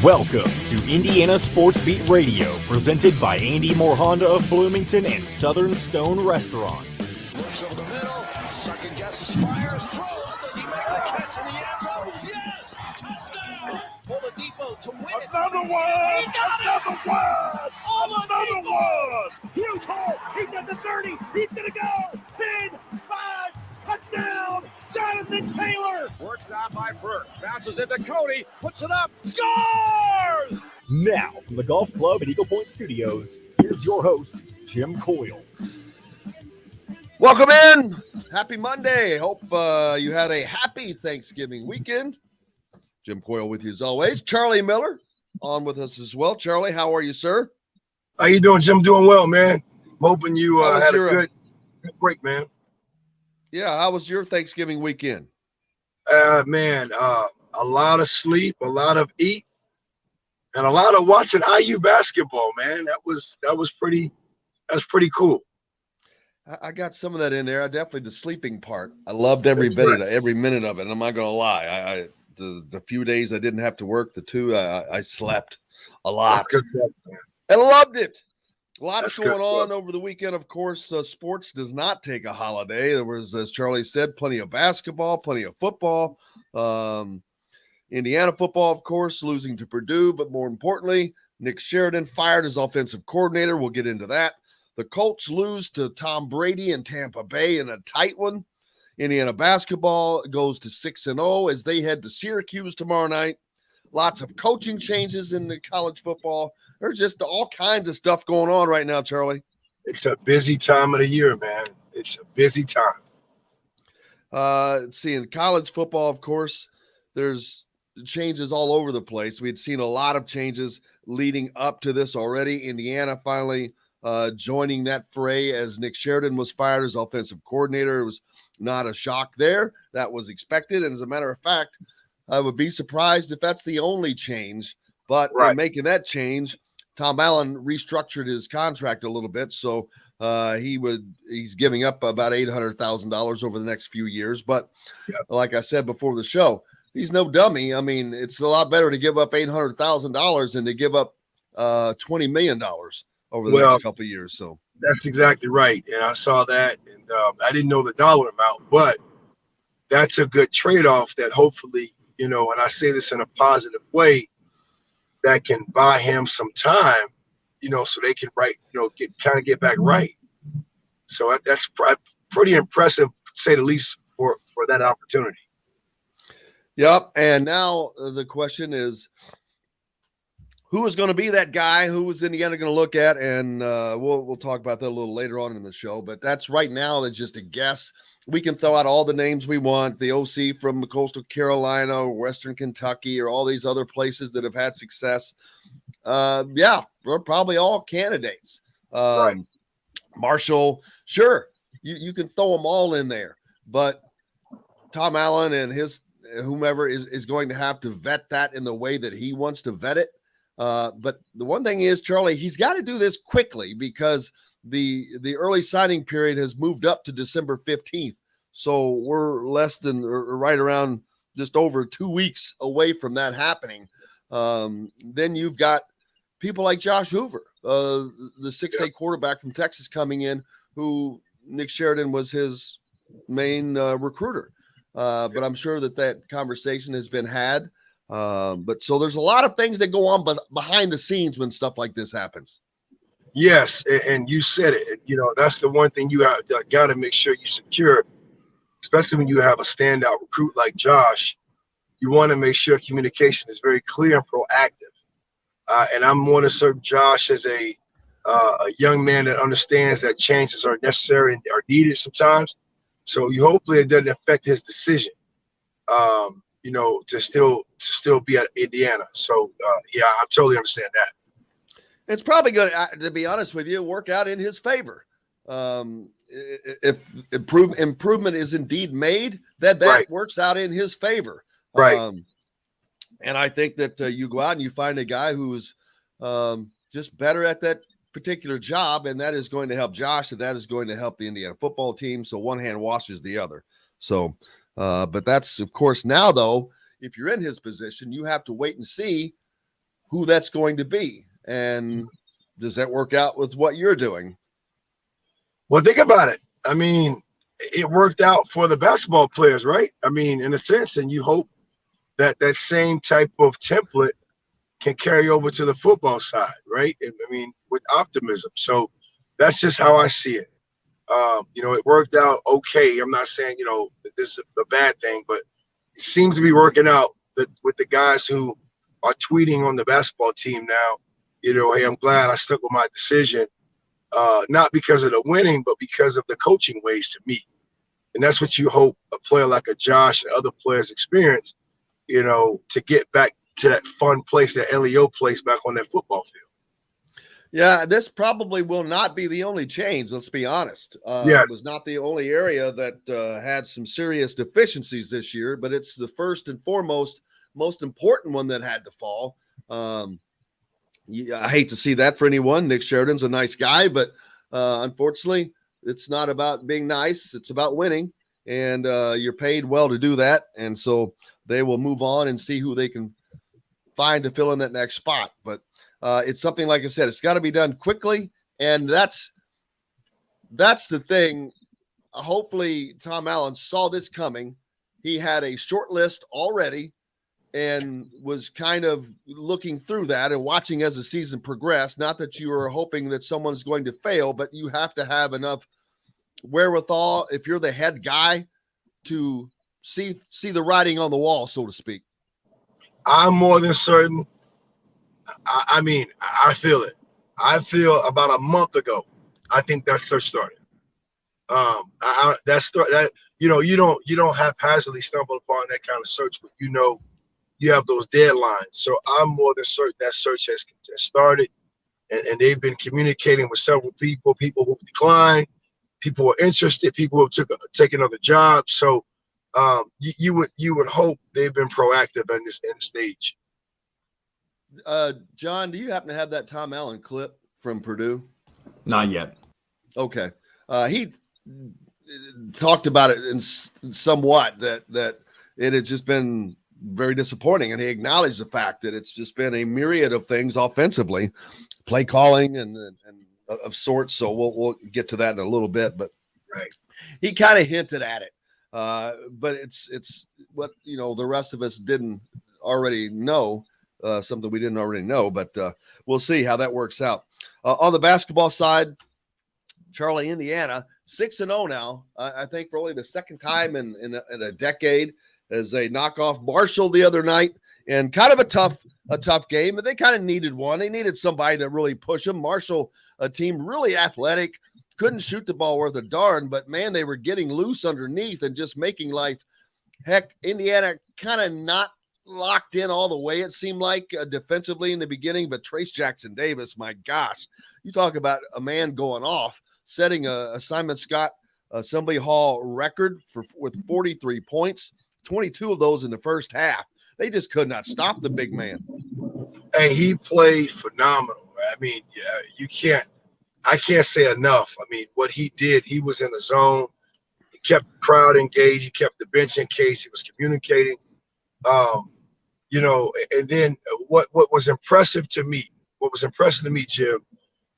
Welcome to Indiana Sports Beat Radio, presented by Andy Moore Honda of Bloomington and Southern Stone Restaurant. Looks over the middle, second guesses, fires, throws. Does he make the catch in the end zone? Yes! Touchdown! Oladipo to win it. Another one! Another one! Another one! Huge hole! He's at the 30! He's gonna go! 10, 5, touchdown! Jonathan Taylor! Worked on by Burke. Bounces into Cody. Puts it up. Scores! Now, from the Golf Club at Eagle Point Studios, here's your host, Jim Coyle. Welcome in. Happy Monday. Hope you had a happy Thanksgiving weekend. Jim Coyle with you as always. Charlie Miller on with us as well. Charlie, how are you, sir? How you doing, Jim? Doing well, man. I'm hoping you had a good break, man. Yeah, how was your Thanksgiving weekend? Man, a lot of sleep, a lot of eat, and a lot of watching IU basketball, man. That's pretty cool. I got some of that in there. Definitely the sleeping part. I loved every minute of it. I'm not gonna lie. The few days I didn't have to work, the two I slept a lot and loved it. Lots going on over the weekend. Of course, sports does not take a holiday. There was, as Charlie said, plenty of basketball, plenty of football. Indiana football, of course, losing to Purdue, but more importantly, Nick Sheridan fired as offensive coordinator. We'll get into that. The Colts lose to Tom Brady in Tampa Bay in a tight one. Indiana basketball goes to 6-0 as they head to Syracuse tomorrow night. Lots of coaching changes in the college football. There's just all kinds of stuff going on right now, Charlie. It's a busy time of the year, man. It's a busy time. In college football, of course, there's changes all over the place. We had seen a lot of changes leading up to this already. Indiana finally joining that fray as Nick Sheridan was fired as offensive coordinator. It was not a shock there. That was expected. And as a matter of fact, I would be surprised if that's the only change. But in making that change, Tom Allen restructured his contract a little bit. So he's giving up about $800,000 over the next few years. But like I said before the show, he's no dummy. I mean, it's a lot better to give up $800,000 than to give up $20 million over the next couple of years. So that's exactly right. And I saw that, and I didn't know the dollar amount, but that's a good trade-off that hopefully, and I say this in a positive way, that can buy him some time, so they can get back right. So that's pretty impressive, to say the least, for that opportunity. Yep. And now the question is, who is going to be that guy? Who is Indiana going to look at? And we'll talk about that a little later on in the show. But that's right now, that's just a guess. We can throw out all the names we want. The OC from Coastal Carolina or Western Kentucky or all these other places that have had success. They're probably all candidates. Marshall, sure, you can throw them all in there. But Tom Allen and his whomever is going to have to vet that in the way that he wants to vet it. But the one thing is, Charlie, he's got to do this quickly because the early signing period has moved up to December 15th. So we're less than or right around just over 2 weeks away from that happening. Then you've got people like Josh Hoover, the 6'8" quarterback from Texas coming in, who Nick Sheridan was his main recruiter. But I'm sure that conversation has been had. But so there's a lot of things that go on behind the scenes when stuff like this happens. Yes, and you said it. That's the one thing you got to make sure you secure, especially when you have a standout recruit like Josh. You want to make sure communication is very clear and proactive. And I'm more than certain Josh is a young man that understands that changes are necessary and are needed sometimes. So hopefully it doesn't affect his decision. To still be at Indiana. So, I totally understand that. It's probably going to be honest with you, work out in his favor. If improvement is indeed made, that works out in his favor. Right. And I think that you go out and you find a guy who's just better at that particular job, and that is going to help Josh, and that is going to help the Indiana football team. So one hand washes the other. So, but that's, of course, now, though, if you're in his position, you have to wait and see who that's going to be. And does that work out with what you're doing? Well, think about it. I mean, it worked out for the basketball players, right? I mean, in a sense, and you hope that that same type of template can carry over to the football side, right? I mean, with optimism. So that's just how I see it. It worked out okay. I'm not saying, that this is a bad thing, but it seems to be working out with the guys who are tweeting on the basketball team now, hey, I'm glad I stuck with my decision, not because of the winning, but because of the coaching ways to meet. And that's what you hope a player like a Josh and other players experience, to get back to that fun place, that LEO place back on that football field. Yeah, this probably will not be the only change. Let's be honest. It was not the only area that had some serious deficiencies this year, but it's the first and foremost, most important one that had to fall. I hate to see that for anyone. Nick Sheridan's a nice guy, but unfortunately, it's not about being nice. It's about winning, and you're paid well to do that. And so they will move on and see who they can find to fill in that next spot. But it's something, like I said, it's got to be done quickly. And that's the thing. Hopefully Tom Allen saw this coming. He had a short list already and was kind of looking through that and watching as the season progressed. Not that you are hoping that someone's going to fail, but you have to have enough wherewithal, if you're the head guy, to see the writing on the wall, so to speak. I'm more than certain. I mean, I feel it. I feel about a month ago, I think that search started. You don't haphazardly stumble upon that kind of search, but you have those deadlines. So I'm more than certain that search has started, and they've been communicating with several people who declined, people who are interested, people who have taken other jobs. So you would hope they've been proactive in this stage. John, do you happen to have that Tom Allen clip from Purdue? Not yet. Okay. He talked about it in somewhat that it had just been very disappointing, and he acknowledged the fact that it's just been a myriad of things offensively, play calling and of sorts. So we'll get to that in a little bit, but right. He kind of hinted at it. But it's what, the rest of us didn't already know, something we didn't already know, but we'll see how that works out. On the basketball side, Charlie, Indiana, 6-0 now, I think for only the second time in a decade, as they knock off Marshall the other night, and kind of a tough game, but they kind of needed one. They needed somebody to really push them. Marshall, a team really athletic, couldn't shoot the ball worth a darn, but man, they were getting loose underneath and just making life. Heck, Indiana kind of not locked in all the way, it seemed like, defensively in the beginning, but Trace Jackson Davis, my gosh, you talk about a man going off, setting a Simon Scott Assembly Hall record with 43 points, 22 of those in the first half. They just could not stop the big man. Hey, he played phenomenal. I mean, I can't say enough. I mean, what he did, he was in the zone. He kept the crowd engaged. He kept the bench engaged. He was communicating. And then what was impressive to me, Jim,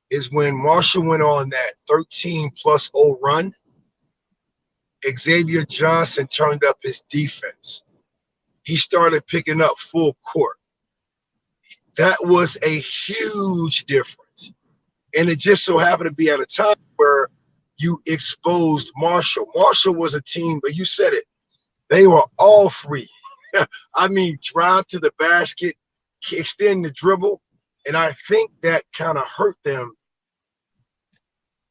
is when Marshall went on that 13+0 run, Xavier Johnson turned up his defense. He started picking up full court. That was a huge difference. And it just so happened to be at a time where you exposed Marshall. Marshall was a team, but you said it, they were all free. I mean, drive to the basket, extend the dribble. And I think that kind of hurt them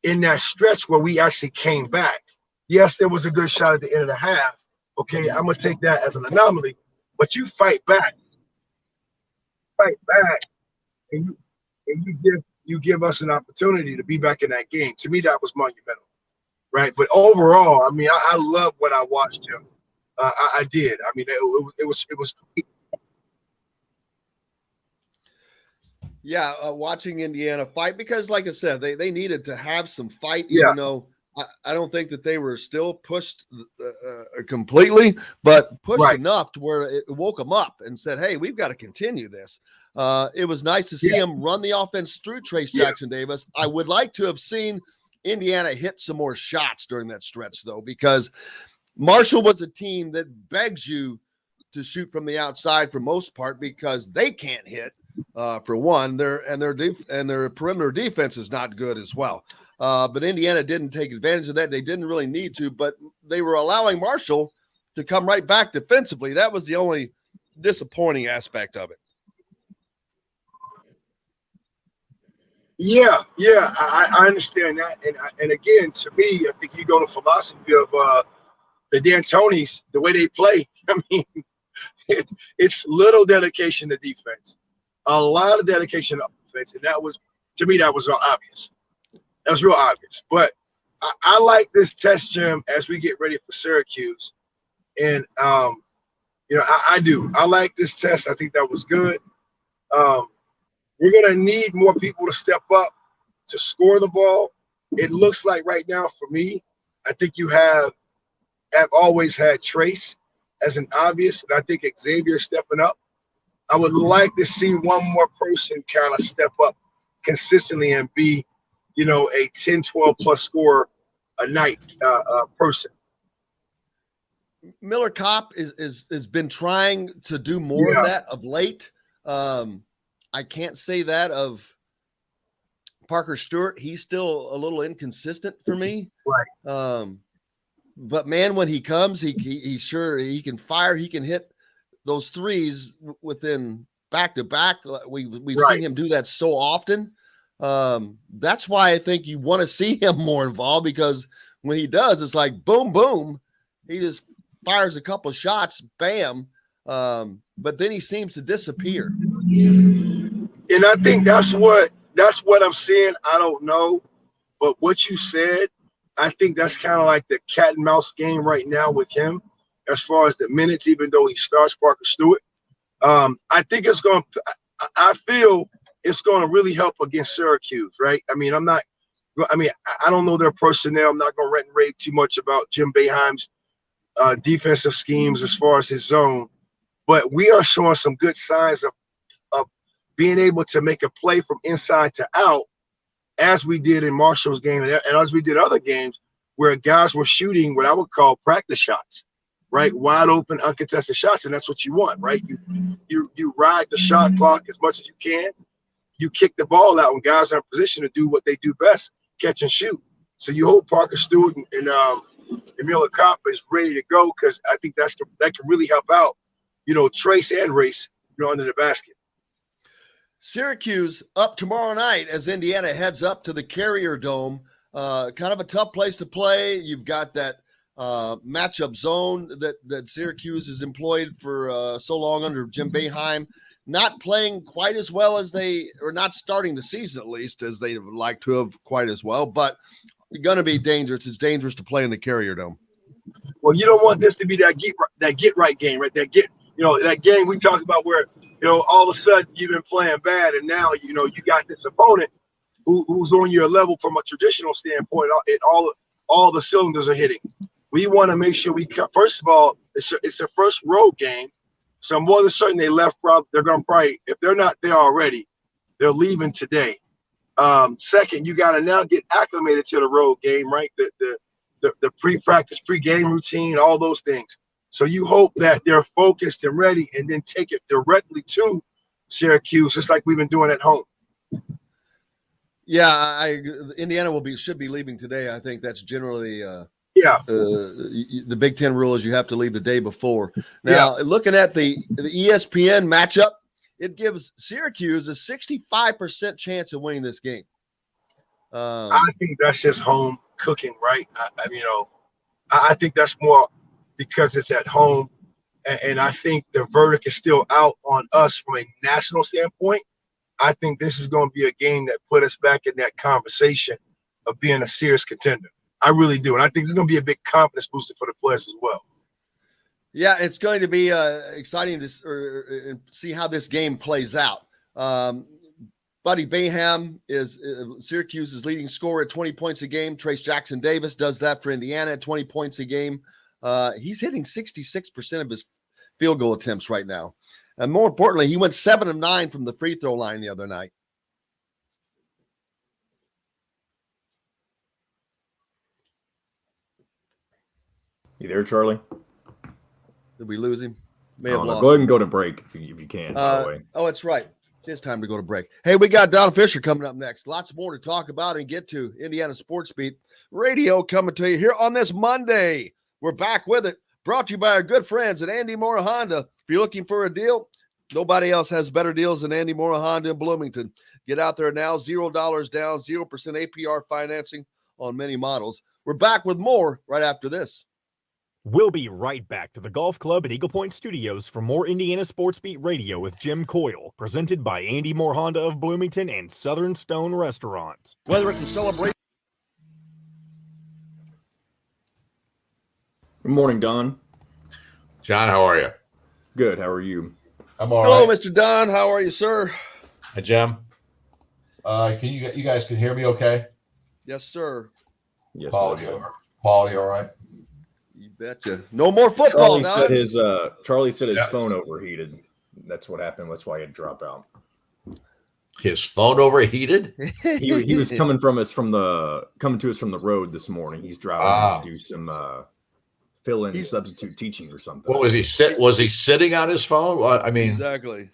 in that stretch where we actually came back. Yes, there was a good shot at the end of the half. Okay, I'm going to take that as an anomaly. But you fight back, and you give us an opportunity to be back in that game. To me, that was monumental, right? But overall, I mean, I love what I watched him. I did. I mean, it was. Yeah, watching Indiana fight, because, like I said, they needed to have some fight, even though I don't think that they were still pushed completely, but pushed enough to where it woke them up and said, hey, we've got to continue this. It was nice to see him run the offense through Trace Jackson Davis. I would like to have seen Indiana hit some more shots during that stretch, though, because Marshall was a team that begs you to shoot from the outside for most part because they can't hit. For one, their perimeter defense is not good as well. But Indiana didn't take advantage of that. They didn't really need to, but they were allowing Marshall to come right back defensively. That was the only disappointing aspect of it. Yeah, I understand that. And again, to me, I think you go to philosophy of the D'Antonis, the way they play. I mean, it's little dedication to defense, a lot of dedication to offense, and that was, to me, that was real obvious. That was real obvious. But I like this test, Jim, as we get ready for Syracuse. And, I do. I like this test. I think that was good. We're going to need more people to step up to score the ball. It looks like right now for me, I think you have always had Trace as an obvious, and I think Xavier stepping up. I would like to see one more person kind of step up consistently and be, a 10, 12 plus scorer a night person. Miller Kopp has been trying to do more of that of late. I can't say that of Parker Stewart. He's still a little inconsistent for me. Right. But man, when he comes, he can fire. He can hit those threes within back to back. We've seen him do that so often. That's why I think you want to see him more involved, because when he does, it's like boom, boom. He just fires a couple of shots, bam. But then he seems to disappear. And I think that's what I'm seeing. I don't know, but what you said, I think that's kind of like the cat and mouse game right now with him, as far as the minutes, even though he starts Parker Stewart. I think I feel it's going to really help against Syracuse, right? I don't know their personnel. I'm not going to rant and rave too much about Jim Boeheim's defensive schemes as far as his zone, but we are showing some good signs of being able to make a play from inside to out, as we did in Marshall's game and as we did other games where guys were shooting what I would call practice shots, right? Wide open, uncontested shots, and that's what you want, right? You ride the shot clock as much as you can. You kick the ball out when guys are in position to do what they do best, catch and shoot. So you hope Parker Stewart and Miller Kopp is ready to go, because I think that can really help out, Trace and Race, under the basket. Syracuse up tomorrow night as Indiana heads up to the Carrier Dome. Kind of a tough place to play. You've got that matchup zone that Syracuse has employed for so long under Jim Boeheim, not playing quite as well as or not starting the season at least as they would like to have quite as well, but going to be dangerous. It's dangerous to play in the Carrier Dome. Well, you don't want this to be that get right game, right? That game we talked about where, all of a sudden you've been playing bad, and now, you got this opponent who's on your level from a traditional standpoint, and all the cylinders are hitting. We want to make sure first of all, it's their first road game. So more than certain they're going to probably, if they're not there already, they're leaving today. Second, you got to now get acclimated to the road game, right? The pre-practice, pre-game routine, all those things. So you hope that they're focused and ready, and then take it directly to Syracuse, just like we've been doing at home. Yeah, Indiana should be leaving today. I think that's generally the Big Ten rule is you have to leave the day before. Now, looking at the ESPN matchup, it gives Syracuse a 65% chance of winning this game. I think that's just home cooking, right? I think that's more because it's at home, and I think the verdict is still out on us from a national standpoint. I think this is going to be a game that put us back in that conversation of being a serious contender. I really do, and I think it's going to be a big confidence booster for the players as well. Yeah, it's going to be exciting to see how this game plays out. Buddy Bayham is Syracuse's leading scorer at 20 points a game. Trace Jackson Davis does that for Indiana at 20 points a game. He's hitting 66% of his field goal attempts right now. And more importantly, he went 7 of 9 from the free throw line the other night. You there, Charlie? Did we lose him? May have lost. Go ahead and go to break if you can, by the way. Oh, it's right. It's time to go to break. Hey, we got Don Fischer coming up next. Lots more to talk about and get to. Indiana Sports Beat Radio coming to you here on this Monday. We're back with it. Brought to you by our good friends at Andy Moore Honda. If you're looking for a deal, nobody else has better deals than Andy Moore Honda in Bloomington. Get out there now. $0 down, 0% APR financing on many models. We're back with more right after this. We'll be right back to the Golf Club at Eagle Point Studios for more Indiana Sports Beat Radio with Jim Coyle, presented by Andy Moore Honda of Bloomington and Southern Stone Restaurant. Whether it's a celebration. Good morning, Don. John, how are you? Good. How are you? I'm all Hello, right. Mr. Don. How are you, sir? Hi, Jim. Can you guys can hear me okay? Yes, sir. Yes. Quality all right? You betcha. No more football now. Charlie said his phone overheated. That's what happened. That's why he had to drop out. His phone overheated? He was coming to us from the road this morning. He's driving to do some fill-in substitute teaching or something. What was he Was he sitting on his phone? Well, I mean, exactly.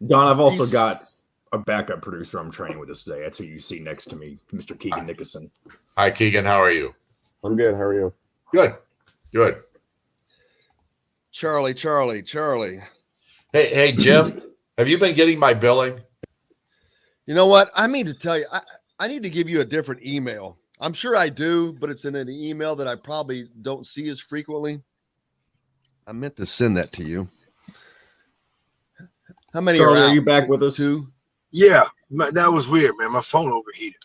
Don, I've also got a backup producer I'm training with us today. That's who you see next to me, Mr. Keegan Nicholson. Hi, Keegan. How are you? I'm good. How are you? Good. Charlie. Hey, Jim, have you been getting my billing? You know what? I mean to tell you, I need to give you a different email. I'm sure I do, but it's in an email that I probably don't see as frequently. I meant to send that to you. How many Charlie, are you back with us? Two? Yeah, that was weird, man. My phone overheated.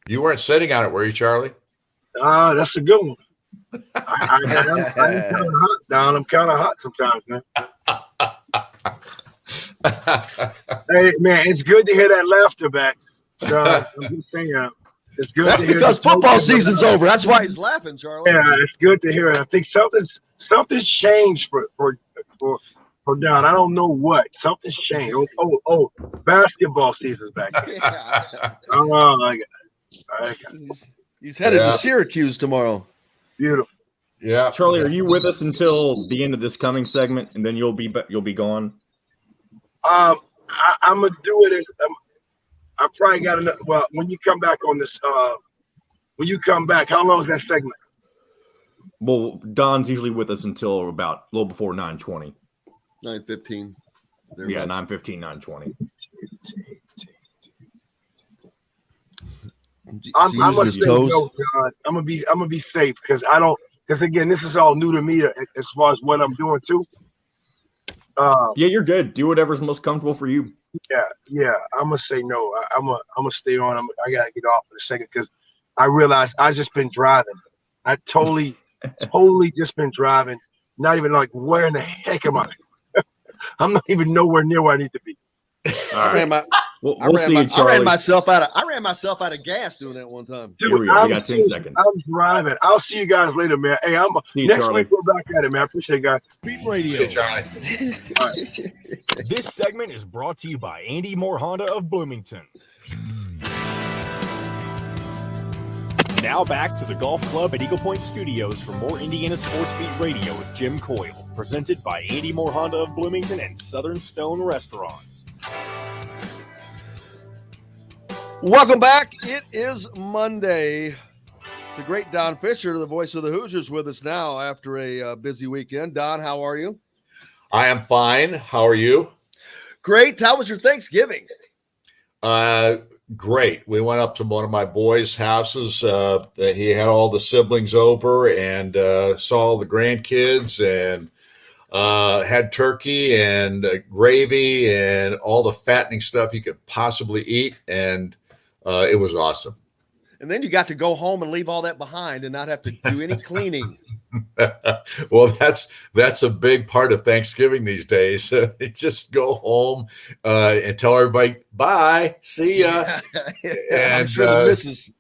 You weren't sitting on it, were you, Charlie? That's a good one. I'm kind of hot, Don. I'm kind of hot sometimes, man. Hey, man, it's good to hear that laughter back. I'm just saying, it's good. That's to hear because football season's over. That's why he's laughing, Charlie. Yeah, it's good to hear it. I think something's changed for Don. I don't know what. Something's changed. Oh, basketball season's back. Yeah. He's headed to Syracuse tomorrow. Beautiful. Yeah. Charlie, are you with us until the end of this coming segment, and then you'll be gone? I'm gonna do it. I probably got enough. Well, when you come back on this, when you come back, how long is that segment? Well, Don's usually with us until about a little before 9:20. 9:15. Yeah, 9:15, 9:20. I'm gonna say no, John. I'm gonna be safe because again, this is all new to me as far as what I'm doing too. Yeah, you're good. Do whatever's most comfortable for you. Yeah. I'm gonna say no. I'm gonna stay on. I gotta get off in a second because I realized I just been driving. I totally just been driving. Not even like where in the heck am I? I'm not even nowhere near where I need to be. All right. I ran myself out of gas doing that one time. Here we go. We got 10 seconds. I'm driving. I'll see you guys later, man. Hey, next week we're back at it, man. I appreciate it, guys. Beat Radio. Charlie. Right. This segment is brought to you by Andy Moore Honda of Bloomington. Now back to the Golf Club at Eagle Point Studios for more Indiana Sports Beat Radio with Jim Coyle, presented by Andy Moore Honda of Bloomington and Southern Stone Restaurant. Welcome back. It is Monday. The great Don Fischer, the voice of the Hoosiers, with us now after a busy weekend. Don, how are you? I am How are you? Great. How was your Thanksgiving? Great. We went up to one of my boys' houses. He had all the siblings over and saw all the grandkids and had turkey and gravy and all the fattening stuff you could possibly eat. And it was awesome. And then you got to go home and leave all that behind and not have to do any cleaning. Well, that's a big part of Thanksgiving these days. Just go home and tell everybody bye, see ya. I'm And sure the missus.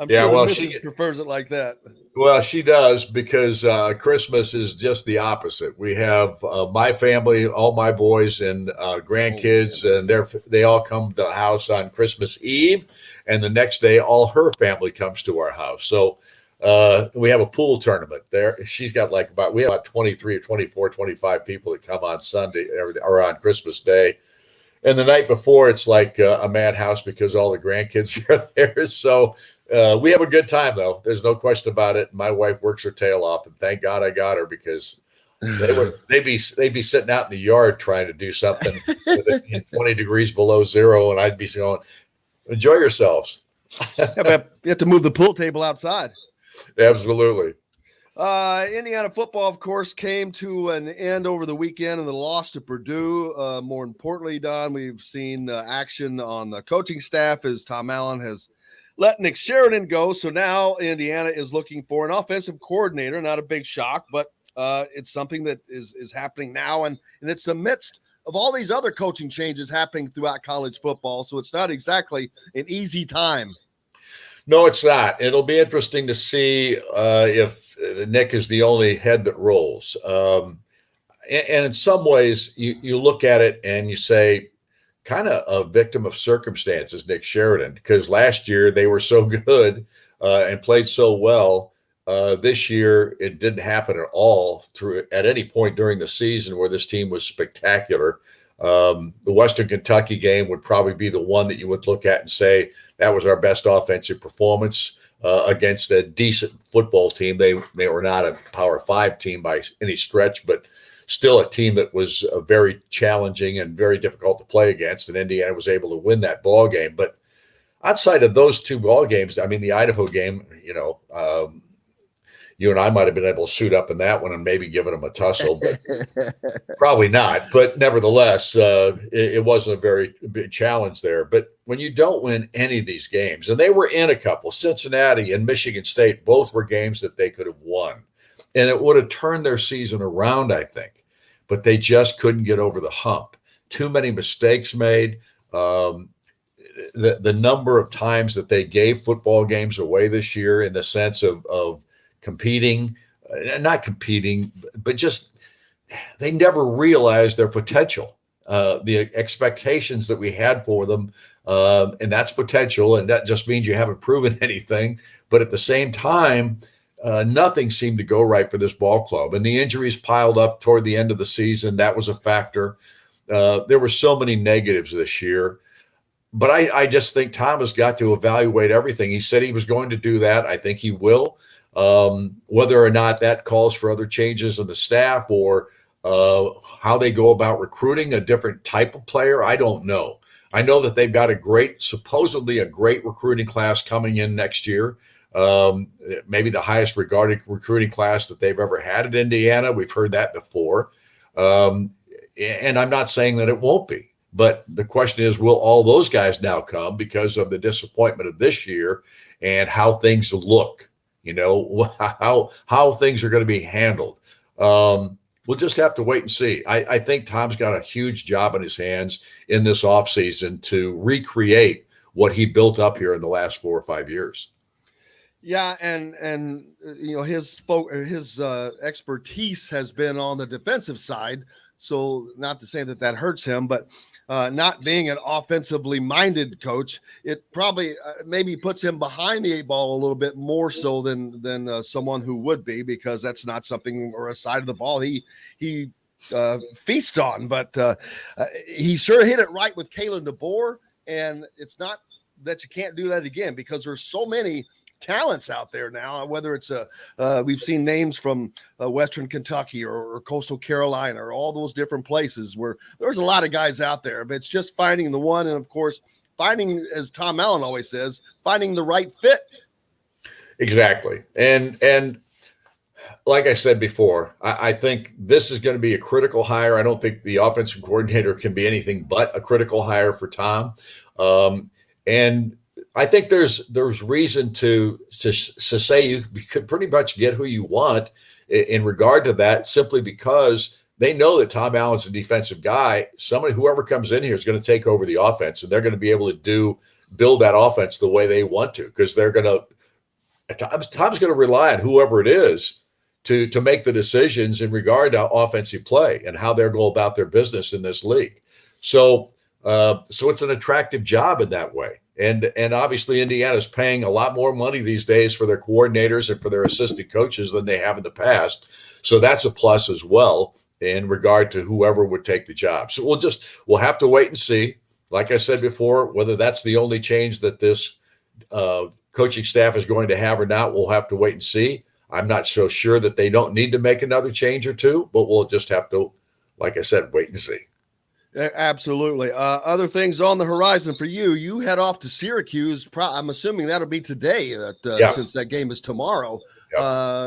Missus prefers it like that. Well, she does, because Christmas is just the opposite. We have my family, all my boys and grandkids, and they all come to the house on Christmas Eve, and the next day all her family comes to our house. So we have a pool tournament there. She's got we have about 23 or 24, 25 people that come on Sunday or on Christmas Day. And the night before, it's like a madhouse because all the grandkids are there. So we have a good time, though. There's no question about it. My wife works her tail off, and thank God I got her, because they'd be sitting out in the yard trying to do something with it 20 degrees below zero, and I'd be going, enjoy yourselves. But you have to move the pool table outside. Absolutely. Indiana football, of course, came to an end over the weekend in the loss to Purdue. More importantly, Don, we've seen action on the coaching staff as Tom Allen has let Nick Sheridan go. So now Indiana is looking for an offensive coordinator. Not a big shock, but it's something that is happening now. And it's the midst of all these other coaching changes happening throughout college football. So it's not exactly an easy time. No, it's not. It'll be interesting to see if Nick is the only head that rolls. And in some ways, you look at it and you say, kind of a victim of circumstances, Nick Sheridan, because last year they were so good and played so well. This year, it didn't happen at all at any point during the season where this team was spectacular. The Western Kentucky game would probably be the one that you would look at and say that was our best offensive performance against a decent football team. They were not a Power 5 team by any stretch, but still a team that was very challenging and very difficult to play against, and Indiana was able to win that ball game. But outside of those two ball games, I mean, the Idaho game, you and I might have been able to suit up in that one and maybe given them a tussle, but probably not. But nevertheless, it wasn't a very big challenge there. But when you don't win any of these games, and they were in a couple, Cincinnati and Michigan State, both were games that they could have won. And it would have turned their season around, I think. But they just couldn't get over the hump. Too many mistakes made. The number of times that they gave football games away this year in the sense of competing, not competing, but just they never realized their potential, the expectations that we had for them. And that's potential. And that just means you haven't proven anything. But at the same time, nothing seemed to go right for this ball club. And the injuries piled up toward the end of the season. That was a factor. There were so many negatives this year. But I just think Tom has got to evaluate everything. He said he was going to do that. I think he will. Whether or not that calls for other changes in the staff or how they go about recruiting a different type of player, I don't know. I know that they've got supposedly a great recruiting class coming in next year. Maybe the highest regarded recruiting class that they've ever had at Indiana. We've heard that before. And I'm not saying that it won't be, but the question is, will all those guys now come because of the disappointment of this year and how things look, how things are going to be handled? We'll just have to wait and see. I think Tom's got a huge job in his hands in this offseason to recreate what he built up here in the last 4 or 5 years. Yeah, and his expertise has been on the defensive side. So not to say that hurts him, but not being an offensively minded coach, it probably maybe puts him behind the 8 ball a little bit more so than someone who would be, because that's not something or a side of the ball he feasts on. But he sure hit it right with Kalen DeBoer, and it's not that you can't do that again, because there's so many talents out there now, whether it's we've seen names from Western Kentucky or Coastal Carolina or all those different places where there's a lot of guys out there, but it's just finding the one. And of course, finding, as Tom Allen always says, finding the right fit. Exactly. And like I said before, I think this is going to be a critical hire. I don't think the offensive coordinator can be anything but a critical hire for Tom. And I think there's reason to say you could pretty much get who you want in regard to that, simply because they know that Tom Allen's a defensive guy. Whoever comes in here is going to take over the offense, and they're going to be able to build that offense the way they want to, because Tom's going to rely on whoever it is to make the decisions in regard to offensive play and how they're going about their business in this league. So it's an attractive job in that way. And obviously Indiana's paying a lot more money these days for their coordinators and for their assistant coaches than they have in the past. So that's a plus as well in regard to whoever would take the job. So we'll have to wait and see. Like I said before, whether that's the only change that this coaching staff is going to have or not, we'll have to wait and see. I'm not so sure that they don't need to make another change or two, but we'll just have to, like I said, wait and see. Absolutely. Other things on the horizon for you. You head off to Syracuse. I'm assuming that'll be today, since that game is tomorrow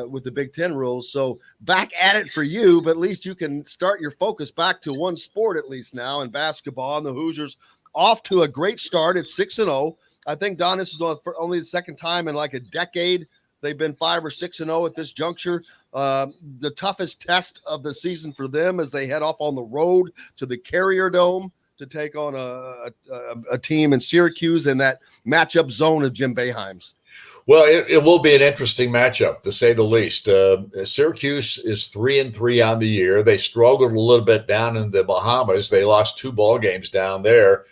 with the Big Ten rules. So back at it for you, but at least you can start your focus back to one sport at least now in basketball. And the Hoosiers off to a great start at 6-0. I think, Don, this is only the second time in like a decade they've been 5 or 6-0 at this juncture. The toughest test of the season for them as they head off on the road to the Carrier Dome to take on a team in Syracuse in that matchup zone of Jim Boeheim's. Well, it will be an interesting matchup, to say the least. Syracuse is 3-3 on the year. They struggled a little bit down in the Bahamas. They lost 2 ball games down there.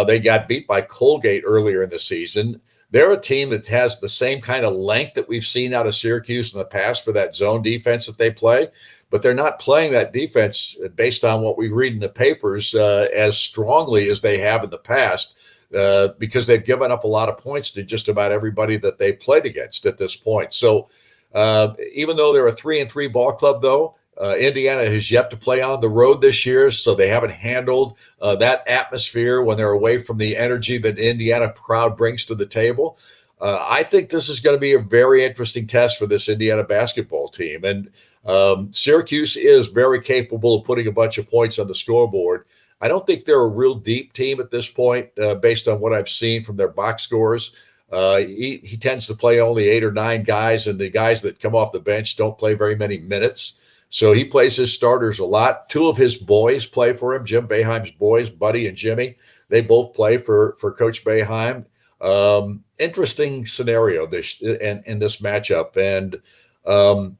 They got beat by Colgate earlier in the season. They're a team that has the same kind of length that we've seen out of Syracuse in the past for that zone defense that they play, but they're not playing that defense based on what we read in the papers as strongly as they have in the past because they've given up a lot of points to just about everybody that they played against at this point. So even though they're a 3-3 ball club, though, Indiana has yet to play on the road this year, so they haven't handled that atmosphere when they're away from the energy that Indiana crowd brings to the table. I think this is going to be a very interesting test for this Indiana basketball team. And Syracuse is very capable of putting a bunch of points on the scoreboard. I don't think they're a real deep team at this point, based on what I've seen from their box scores. He tends to play only 8 or 9 guys, and the guys that come off the bench don't play very many minutes. So he plays his starters a lot. 2 of his boys play for him, Jim Boeheim's boys, Buddy and Jimmy. They both play for Coach Boeheim. Interesting scenario in this matchup. And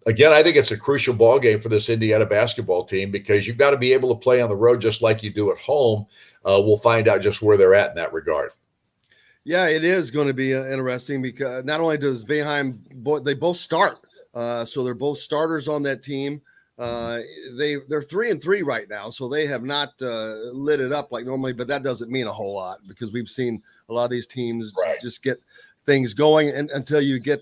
again, I think it's a crucial ball game for this Indiana basketball team because you've got to be able to play on the road just like you do at home. We'll find out just where they're at in that regard. Yeah, it is going to be interesting because not only does Boeheim, they both start. So they're both starters on that team. They're 3-3 right now, so they have not lit it up like normally, but that doesn't mean a whole lot because we've seen a lot of these teams just get things going and until you get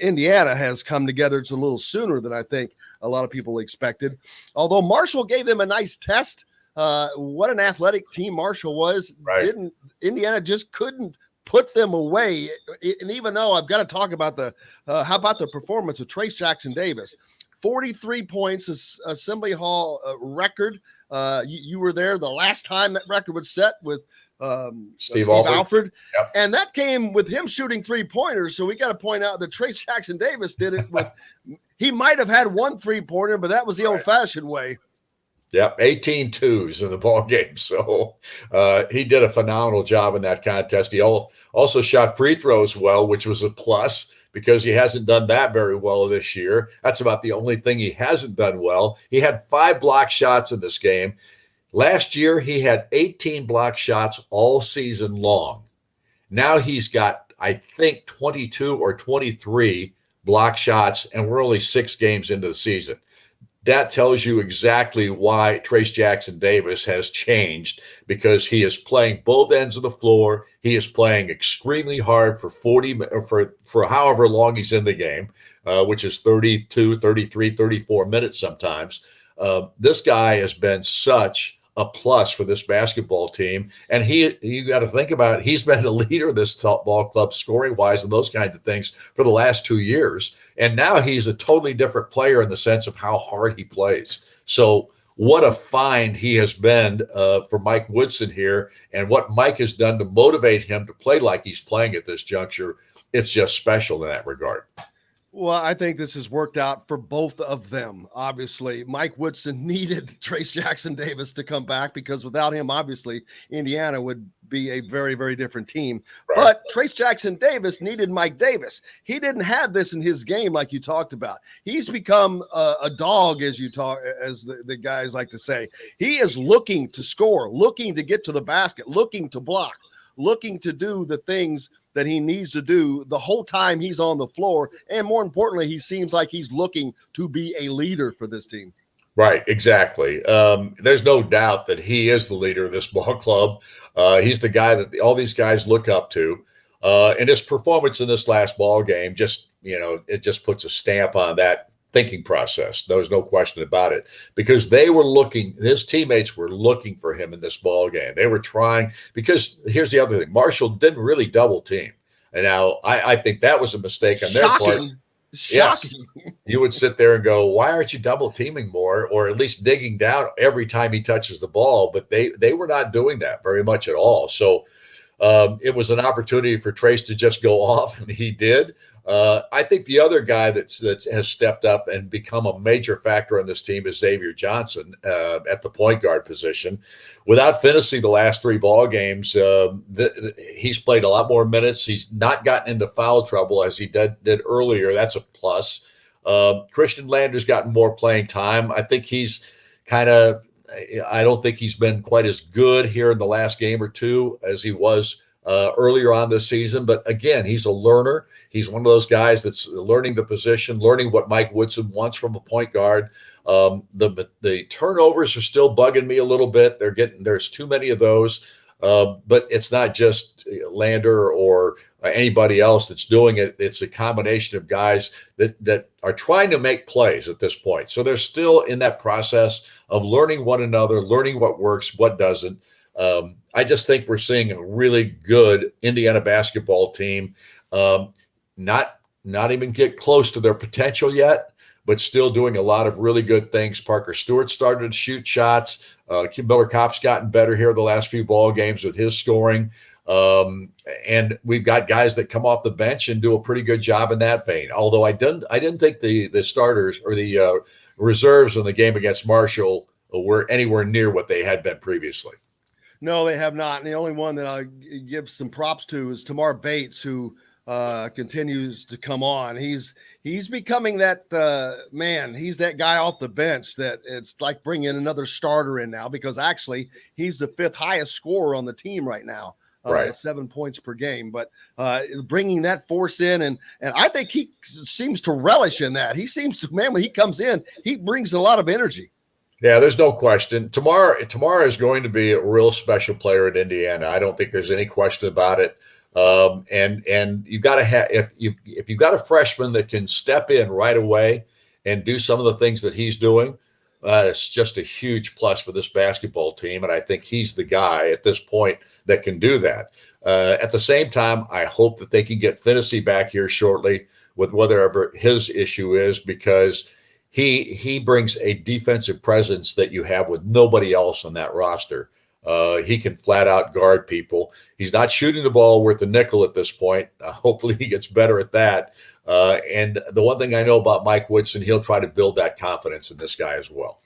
Indiana has come together. It's a little sooner than I think a lot of people expected, although Marshall gave them a nice test. What an athletic team Marshall was. Indiana just couldn't put them away. And even though I've got to talk about how about the performance of Trace Jackson-Davis, 43 points, Assembly Hall record. You were there the last time that record was set with Steve Alford. Yep. And that came with him shooting 3-pointers. So we got to point out that Trace Jackson-Davis did it with, he might have had 1 3-pointer, but that was the old-fashioned way. Yep, 18 twos in the ball game. So he did a phenomenal job in that contest. He also shot free throws well, which was a plus because he hasn't done that very well this year. That's about the only thing he hasn't done well. He had 5 block shots in this game. Last year, he had 18 block shots all season long. Now he's got, I think, 22 or 23 block shots, and we're only 6 games into the season. That tells you exactly why Trace Jackson-Davis has changed because he is playing both ends of the floor. He is playing extremely hard for for however long he's in the game, which is 32, 33, 34 minutes sometimes. This guy has been such a plus for this basketball team. And you got to think about it. He's been the leader of this top ball club scoring wise and those kinds of things for the last 2 years. And now he's a totally different player in the sense of how hard he plays. So what a find he has been for Mike Woodson here, and what Mike has done to motivate him to play like he's playing at this juncture. It's just special in that regard. Well, I think this has worked out for both of them. Obviously, Mike Woodson needed Trace Jackson Davis to come back because without him, obviously, Indiana would be a very, very different team. Right. But Trace Jackson Davis needed Mike Davis. He didn't have this in his game like you talked about. He's become a dog, as the guys like to say. He is looking to score, looking to get to the basket, looking to block, looking to do the things that he needs to do the whole time he's on the floor. And more importantly, he seems like he's looking to be a leader for this team. Right, exactly. There's no doubt that he is the leader of this ball club. He's the guy that all these guys look up to. And his performance in this last ball game it just puts a stamp on that thinking process. There's no question about it, because his teammates were looking for him in this ball game. They were trying, because here's the other thing. Marshall didn't really double team. And now I think that was a mistake on their part. Shocking. Yes. You would sit there and go, why aren't you double teaming more, or at least digging down every time he touches the ball? But they were not doing that very much at all. So it was an opportunity for Trace to just go off, and he did. I think the other guy that has stepped up and become a major factor on this team is Xavier Johnson at the point guard position. Without finishing the last 3 ball games, he's played a lot more minutes. He's not gotten into foul trouble as he did earlier. That's a plus. Christian Lander's gotten more playing time. I think I don't think he's been quite as good here in the last game or two as he was earlier on this season. But again, he's a learner. He's one of those guys that's learning the position, learning what Mike Woodson wants from a point guard. The turnovers are still bugging me a little bit. There's too many of those. But it's not just Lander or anybody else that's doing it. It's a combination of guys that are trying to make plays at this point. So they're still in that process of learning one another, learning what works, what doesn't. I just think we're seeing a really good Indiana basketball team, not even get close to their potential yet, but still doing a lot of really good things. Parker Stewart started to shoot shots. Miller Kopp's gotten better here the last few ball games with his scoring. And we've got guys that come off the bench and do a pretty good job in that vein. Although I didn't think the starters or the reserves in the game against Marshall were anywhere near what they had been previously. No, they have not. And the only one that I give some props to is Tamar Bates, who continues to come on. He's becoming that man. He's that guy off the bench that it's like bringing another starter in now, because actually he's the 5th highest scorer on the team right now. Right. At 7 points per game, but bringing that force in, and I think he seems to relish in that. He seems to, man, when he comes in, he brings a lot of energy. Yeah, there's no question. Tamar is going to be a real special player at Indiana. I don't think there's any question about it. And you've got to have, if you've got a freshman that can step in right away and do some of the things that he's doing, it's just a huge plus for this basketball team. And I think he's the guy at this point that can do that. At the same time, I hope that they can get Finney back here shortly with whatever his issue is, because he brings a defensive presence that you have with nobody else on that roster. He can flat out guard people. He's not shooting the ball worth a nickel at this point. Hopefully he gets better at that. And the one thing I know about Mike Woodson, he'll try to build that confidence in this guy as well.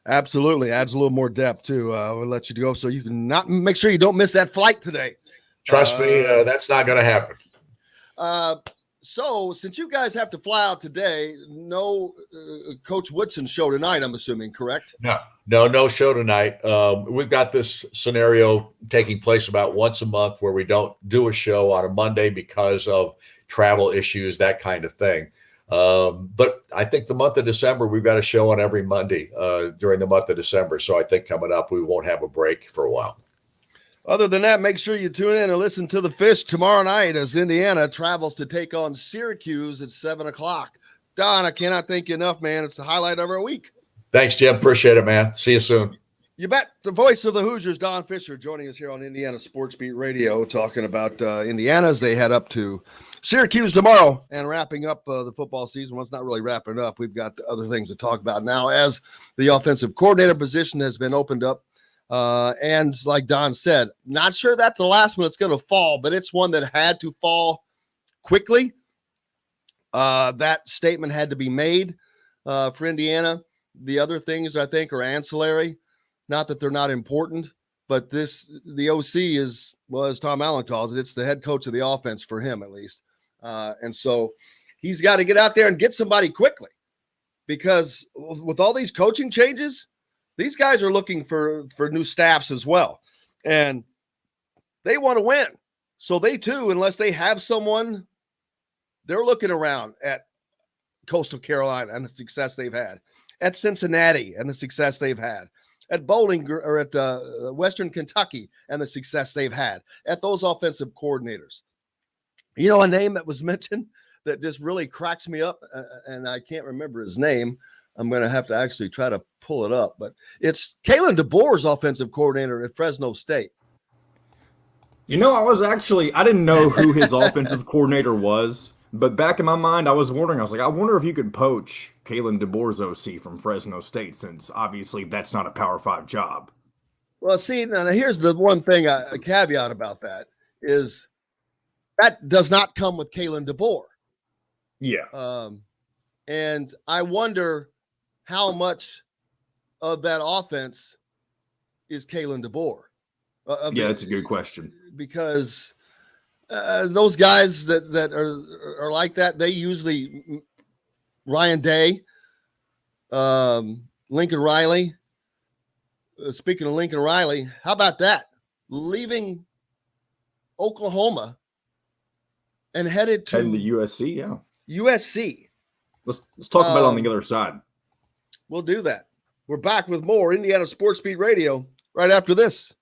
Absolutely. Adds a little more depth too. We'll let you go so you can not make sure you don't miss that flight today. Trust me, that's not going to happen. So since you guys have to fly out today, no Coach Woodson show tonight, I'm assuming, correct? No show tonight. We've got this scenario taking place about once a month where we don't do a show on a Monday because of travel issues, that kind of thing. But I think the month of December, we've got a show on every Monday during the month of December. So I think coming up, we won't have a break for a while. Other than that, make sure you tune in and listen to the Fish tomorrow night as Indiana travels to take on Syracuse at 7:00. Don, I cannot thank you enough, man. It's the highlight of our week. Thanks, Jim. Appreciate it, man. See you soon. You bet. The voice of the Hoosiers, Don Fischer, joining us here on Indiana Sports Beat Radio, talking about Indiana as they head up to Syracuse tomorrow and wrapping up the football season. Well, it's not really wrapping up. We've got other things to talk about now as the offensive coordinator position has been opened up. And like Don said, not sure that's the last one that's going to fall, but it's one that had to fall quickly. That statement had to be made for Indiana. The other things I think are ancillary. Not that they're not important, but the OC is, well, as Tom Allen calls it, it's the head coach of the offense for him at least. And so he's got to get out there and get somebody quickly, because with all these coaching changes, these guys are looking for new staffs as well. And they want to win. So they too, unless they have someone, they're looking around at Coastal Carolina and the success they've had, at Cincinnati and the success they've had, at Bowling or at Western Kentucky and the success they've had, at those offensive coordinators. You know, a name that was mentioned that just really cracks me up, and I can't remember his name. I'm going to have to actually try to pull it up, but it's Kalen DeBoer's offensive coordinator at Fresno State. You know, I didn't know who his offensive coordinator was, but back in my mind, I was wondering, I wonder if you could poach Kalen DeBoer's OC from Fresno State, since obviously that's not a Power 5 job. Well, see, now here's the one thing, a caveat about that is that does not come with Kalen DeBoer. Yeah. And I wonder how much of that offense is Kalen DeBoer. That's a good question. Because those guys that are like that, they usually Ryan Day, Lincoln Riley. Speaking of Lincoln Riley, how about that? Leaving Oklahoma and headed to USC. Yeah, USC. Let's talk about it on the other side. We'll do that. We're back with more Indiana Sports Beat Radio right after this.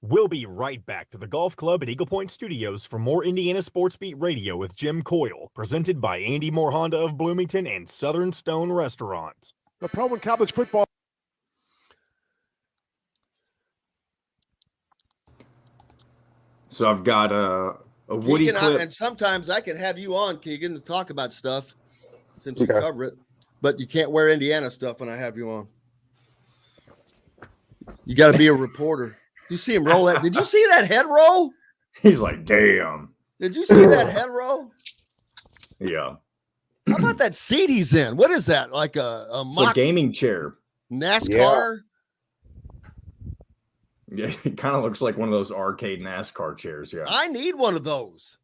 We'll be right back to the Golf Club at Eagle Point Studios for more Indiana Sports Beat Radio with Jim Coyle, presented by Andy Moore Honda of Bloomington and Southern Stone Restaurant. The pro and college football. So I've got a Woody Keegan, clip. and sometimes I can have you on, Keegan, to talk about stuff since you cover it, but you can't wear Indiana stuff when I have you on. You got to be a reporter. You see him roll that? Did you see that head roll? He's like, damn. Did you see that head roll? Yeah. How about that seat he's in? What is that? Like it's a gaming chair. NASCAR? Yeah, it kind of looks like one of those arcade NASCAR chairs. Yeah. I need one of those.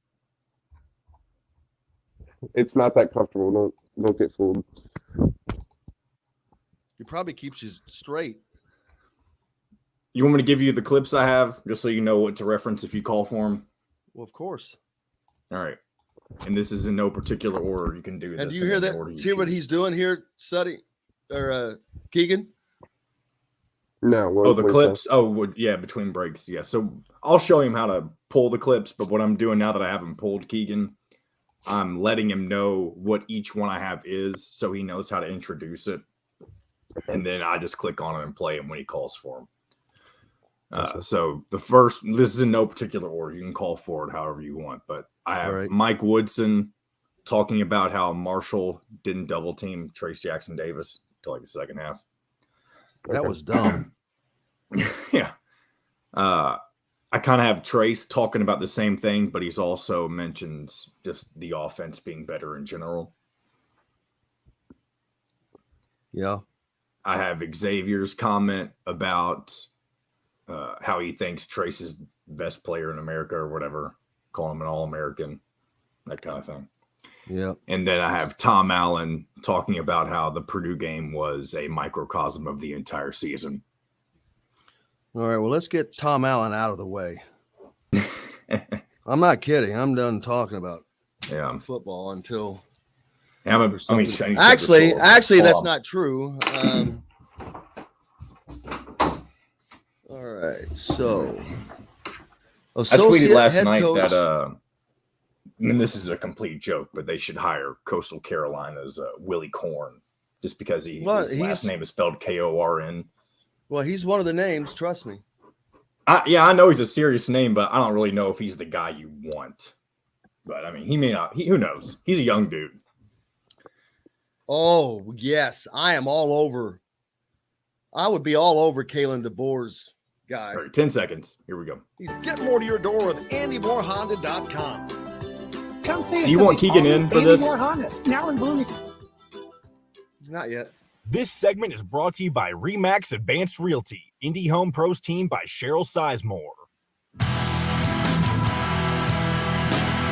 It's not that comfortable. Don't get fooled. He probably keeps you straight. You want me to give you the clips I have, just so you know what to reference if you call for them? Well, of course. All right. And this is in no particular order. You can do this. And do you hear that? See what he's doing here, Suddy or Keegan? No. The clips. Yeah, between breaks. Yeah. So I'll show him how to pull the clips. But what I'm doing now that I have him pulled, Keegan, I'm letting him know what each one I have is, so he knows how to introduce it. And then I just click on it and play him when he calls for him. So the first, this is in no particular order. You can call for it however you want, but I have Mike Woodson talking about how Marshall didn't double team Trace Jackson Davis until like the second half. That was dumb. Yeah. I kind of have Trace talking about the same thing, but he's also mentioned just the offense being better in general. Yeah. I have Xavier's comment about how he thinks Trace is the best player in America or whatever, call him an All-American, that kind of thing. Yeah. And then I have Tom Allen talking about how the Purdue game was a microcosm of the entire season. All right, well, let's get Tom Allen out of the way. I'm not kidding. I'm done talking about football until actually, that's not true. All right, so I tweeted last night that and this is a complete joke, but they should hire Coastal Carolina's Willie Korn, just because his last name is spelled Korn. Well, he's one of the names. Trust me. I know he's a serious name, but I don't really know if he's the guy you want. But I mean, he may not. Who knows? He's a young dude. Oh yes, I am all over. I would be all over Kalen DeBoer's guy. All right, 10 seconds. Here we go. Get more to your door with AndyMooreHonda.com. Come see us. Do you want Keegan in for this? Moore Honda, now in Bloomington. Not yet. This segment is brought to you by Remax Advanced Realty, Indy Home Pros team by Cheryl Sizemore.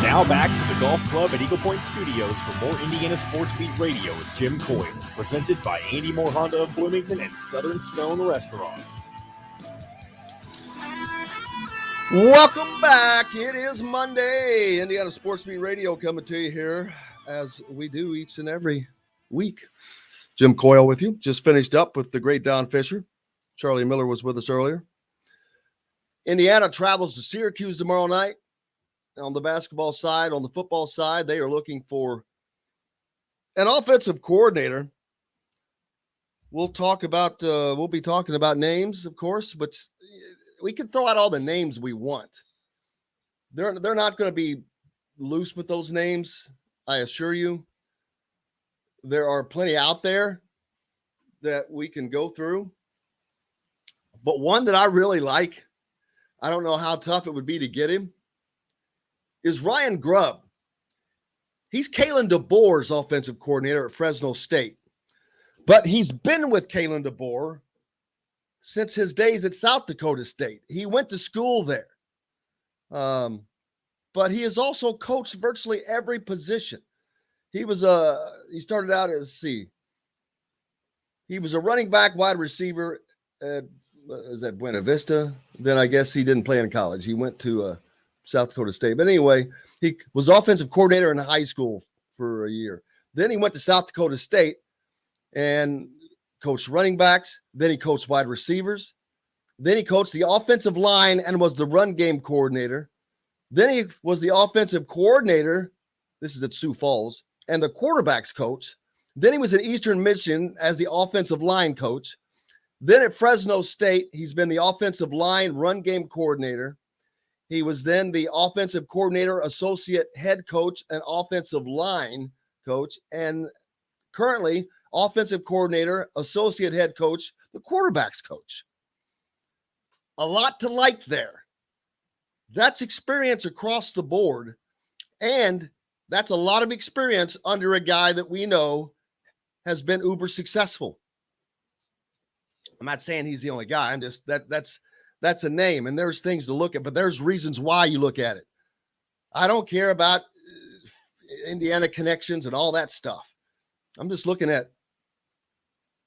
Now back to the Golf Club at Eagle Point Studios for more Indiana Sports Beat Radio with Jim Coyle, presented by Andy Moore Honda of Bloomington and Southern Stone Restaurant. Welcome back. It is Monday. Indiana Sports Beat Radio coming to you here as we do each and every week. Jim Coyle with you. Just finished up with the great Don Fischer. Charlie Miller was with us earlier. Indiana travels to Syracuse tomorrow night. On the basketball side, on the football side, they are looking for an offensive coordinator. We'll be talking about names, of course, but we can throw out all the names we want. They're not going to be loose with those names, I assure you. There are plenty out there that we can go through. But one that I really like, I don't know how tough it would be to get him, is Ryan Grubb. He's Kalen DeBoer's offensive coordinator at Fresno State. But he's been with Kalen DeBoer since his days at South Dakota State. He went to school there. But he has also coached virtually every position. He started out as, he was a running back, wide receiver at, Buena Vista? Then I guess he didn't play in college. He went to South Dakota State. But anyway, he was offensive coordinator in high school for a year. Then he went to South Dakota State and coached running backs. Then he coached wide receivers. Then he coached the offensive line and was the run game coordinator. Then he was the offensive coordinator. This is at Sioux Falls. And the quarterbacks coach. Then he was at Eastern Michigan as the offensive line coach. Then at Fresno State, he's been the offensive line run game coordinator. He was then the offensive coordinator, associate head coach, and offensive line coach. And currently, offensive coordinator, associate head coach, the quarterbacks coach. A lot to like there. That's experience across the board. And that's a lot of experience under a guy that we know has been uber successful. I'm not saying he's the only guy. I'm just that's a name, and there's things to look at, but there's reasons why you look at it. I don't care about Indiana connections and all that stuff. I'm just looking at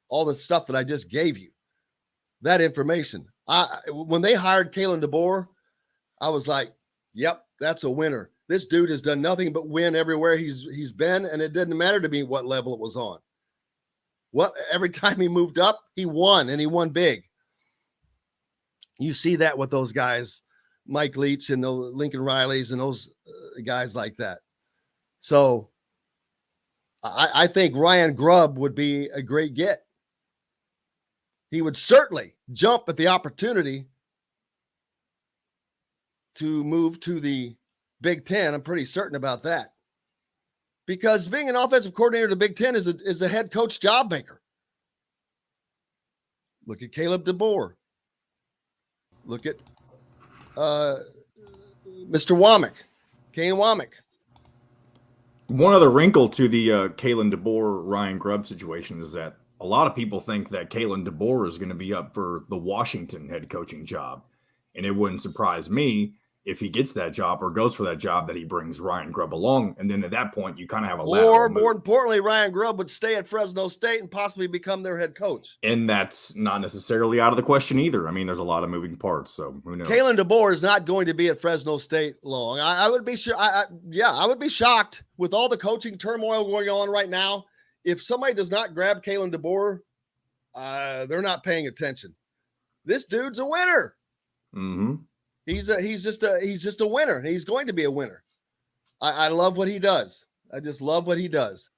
all the stuff that I just gave you, that information. When they hired Kalen DeBoer, I was like, yep, that's a winner. This dude has done nothing but win everywhere he's been, and it didn't matter to me what level it was on. Every time he moved up, he won, and he won big. You see that with those guys, Mike Leach and those Lincoln Rileys and those guys like that. So I think Ryan Grubb would be a great get. He would certainly jump at the opportunity to move to the Big Ten. I'm pretty certain about that. Because being an offensive coordinator in the Big Ten is a head coach job maker. Look at Caleb DeBoer. Look at Mr. Womack, Kane Womack. One other wrinkle to the Kalen DeBoer, Ryan Grubb situation is that a lot of people think that Kalen DeBoer is going to be up for the Washington head coaching job. And it wouldn't surprise me if he gets that job or goes for that job that he brings Ryan Grubb along. And then at that point, you kind of have a or more importantly, Ryan Grubb would stay at Fresno State and possibly become their head coach. And that's not necessarily out of the question either. I mean, there's a lot of moving parts, so who knows? Kalen DeBoer is not going to be at Fresno State long. I would be sure. I would be shocked with all the coaching turmoil going on right now. If somebody does not grab Kalen DeBoer, they're not paying attention. This dude's a winner. Mm-hmm. He's just a winner. He's going to be a winner. I love what he does. I just love what he does.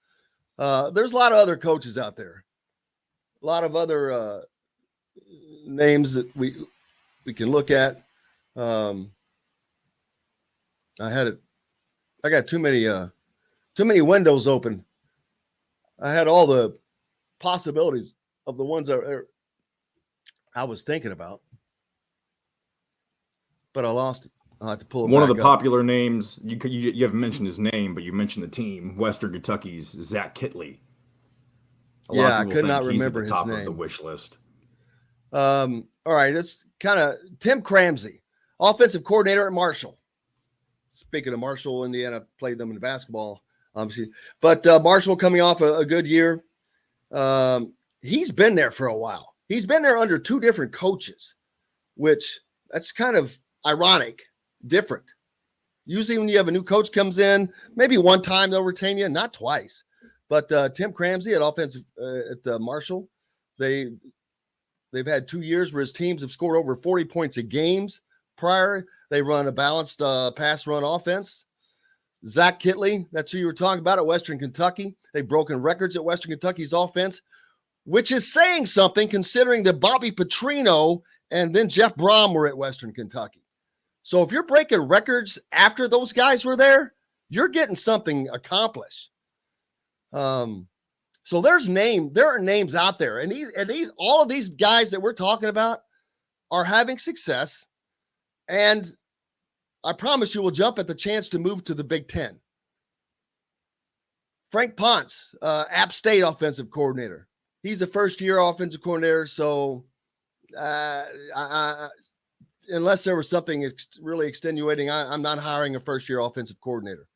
There's a lot of other coaches out there. A lot of other names that we can look at. I got too many windows open. I had all the possibilities of the ones that I was thinking about, but I lost it. I'll have to pull it One of back the up. popular names, you haven't mentioned his name, but you mentioned the team, Western Kentucky's Zach Kittley. I could not remember his top his of the name. wish list. All right, it's kind of Tim Cramsey, offensive coordinator at Marshall. Speaking of Marshall, Indiana played them in basketball, obviously. But Marshall coming off a good year. He's been there for a while. He's been there under two different coaches, which that's kind of ironic, different. Usually when you have a new coach comes in, maybe one time they'll retain you, not twice. But Tim Cramsey at offensive at Marshall, they've had 2 years where his teams have scored over 40 points a games. Prior, they run a balanced pass run offense. Zach Kittley, that's who you were talking about at Western Kentucky. They've broken records at Western Kentucky's offense, which is saying something considering that Bobby Petrino and then Jeff Brom were at Western Kentucky. So if you're breaking records after those guys were there, you're getting something accomplished. So there are names out there, and all of these guys that we're talking about are having success, and I promise you will jump at the chance to move to the Big Ten. Frank Ponce, App State offensive coordinator. He's a first-year offensive coordinator, so unless there was something really extenuating, I'm not hiring a first-year offensive coordinator,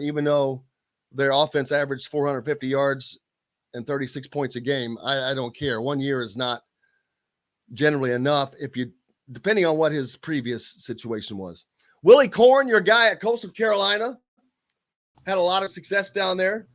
even though their offense averaged 450 yards and 36 points a game. I don't care. 1 year is not generally enough depending on what his previous situation was. Willie Korn, your guy at Coastal Carolina, had a lot of success down there.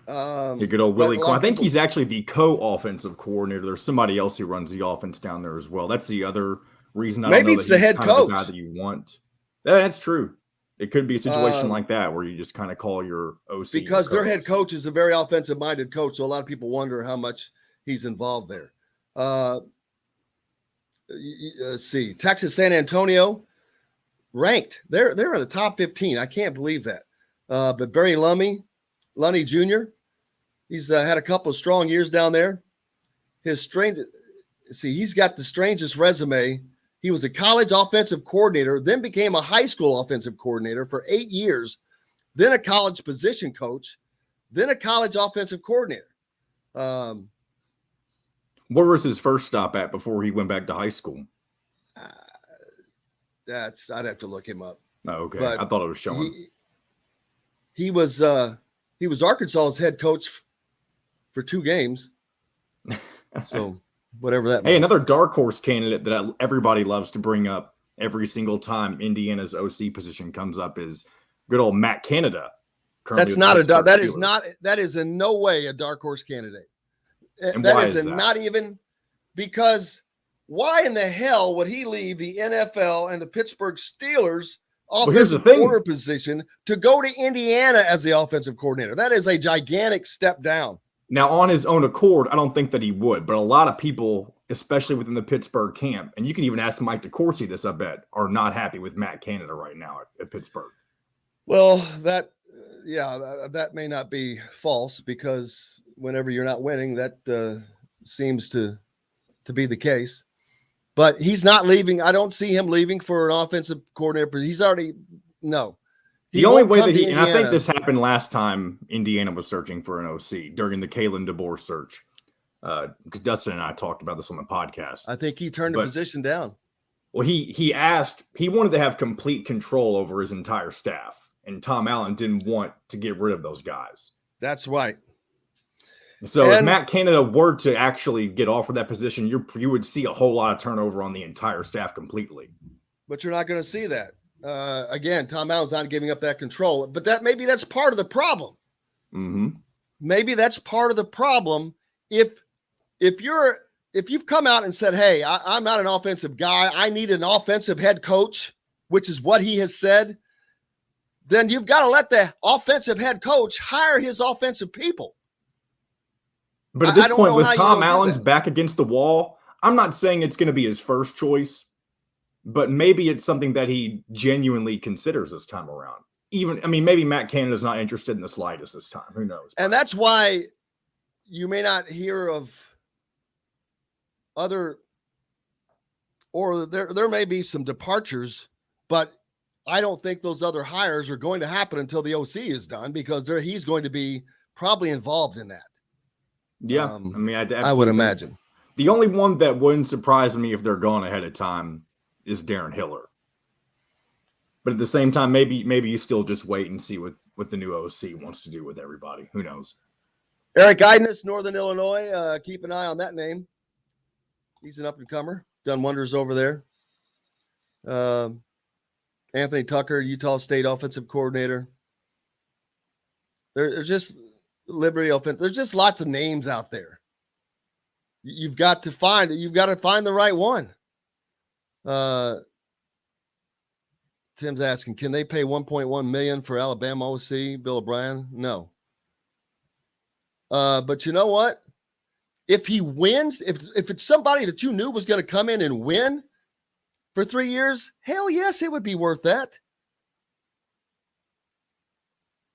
Good old Willie Korn. I think he's actually the co-offensive coordinator. There's somebody else who runs the offense down there as well. That's the other reason. Maybe it's the head coach. The guy that you want. Yeah, that's true. It could be a situation like that where you just kind of call your OC. Because their head coach is a very offensive-minded coach, so a lot of people wonder how much he's involved there. Let's see. Texas San Antonio, ranked. They're in the top 15. I can't believe that. But Barry Lunny Jr., he's had a couple of strong years down there. He's got the strangest resume. He was a college offensive coordinator, then became a high school offensive coordinator for 8 years, then a college position coach, then a college offensive coordinator. Where was his first stop at before he went back to high school? I'd have to look him up. Oh, okay. But I thought it was showing. He was Arkansas's head coach for 2 games. So whatever that means. Hey, another dark horse candidate that everybody loves to bring up every single time Indiana's OC position comes up is good old Matt Canada. That's not a dark. That is in no way a dark horse candidate. And that why is is that? Not even because why in the hell would he leave the NFL and the Pittsburgh Steelers offensive coordinator position to go to Indiana as the offensive coordinator? That is a gigantic step down. Now, on his own accord, I don't think that he would, but a lot of people, especially within the Pittsburgh camp, and you can even ask Mike DeCourcy this, I bet, are not happy with Matt Canada right now at Pittsburgh. Well, that may not be false because whenever you're not winning, that seems to be the case. But he's not leaving. I don't see him leaving for an offensive coordinator. He's already no. The only way that and I think this happened last time Indiana was searching for an OC during the Kalen DeBoer search. Because Dustin and I talked about this on the podcast. I think he turned the position down. Well, he wanted to have complete control over his entire staff, and Tom Allen didn't want to get rid of those guys. That's right. So if Matt Canada were to actually get offered that position, you would see a whole lot of turnover on the entire staff completely. But you're not going to see that. Again, Tom Allen's not giving up that control, but maybe that's part of the problem. Mm-hmm. Maybe that's part of the problem. If you've come out and said, "Hey, I'm not an offensive guy. I need an offensive head coach," which is what he has said, then you've got to let the offensive head coach hire his offensive people. But at this I don't point, know with how you Tom don't do Allen's that. back against the wall, I'm not saying it's going to be his first choice, but maybe it's something that he genuinely considers this time around. Maybe Matt Canada's not interested in the slightest this time. Who knows? And that's why you may not hear of other, or there may be some departures, but I don't think those other hires are going to happen until the OC is done, because he's going to be probably involved in that. Yeah, I would imagine. The only one that wouldn't surprise me if they're gone ahead of time is Darren Hiller. But at the same time, maybe you still just wait and see what the new OC wants to do with everybody. Who knows? Eric Idness, Northern Illinois. Keep an eye on that name. He's an up-and-comer. Done wonders over there. Anthony Tucker, Utah State offensive coordinator. There's just Liberty offense. There's just lots of names out there. You've got to find the right one. Tim's asking, can they pay $1.1 million for Alabama OC, Bill O'Brien? No. But you know what? If he wins, if it's somebody that you knew was going to come in and win for 3 years, hell yes, it would be worth that.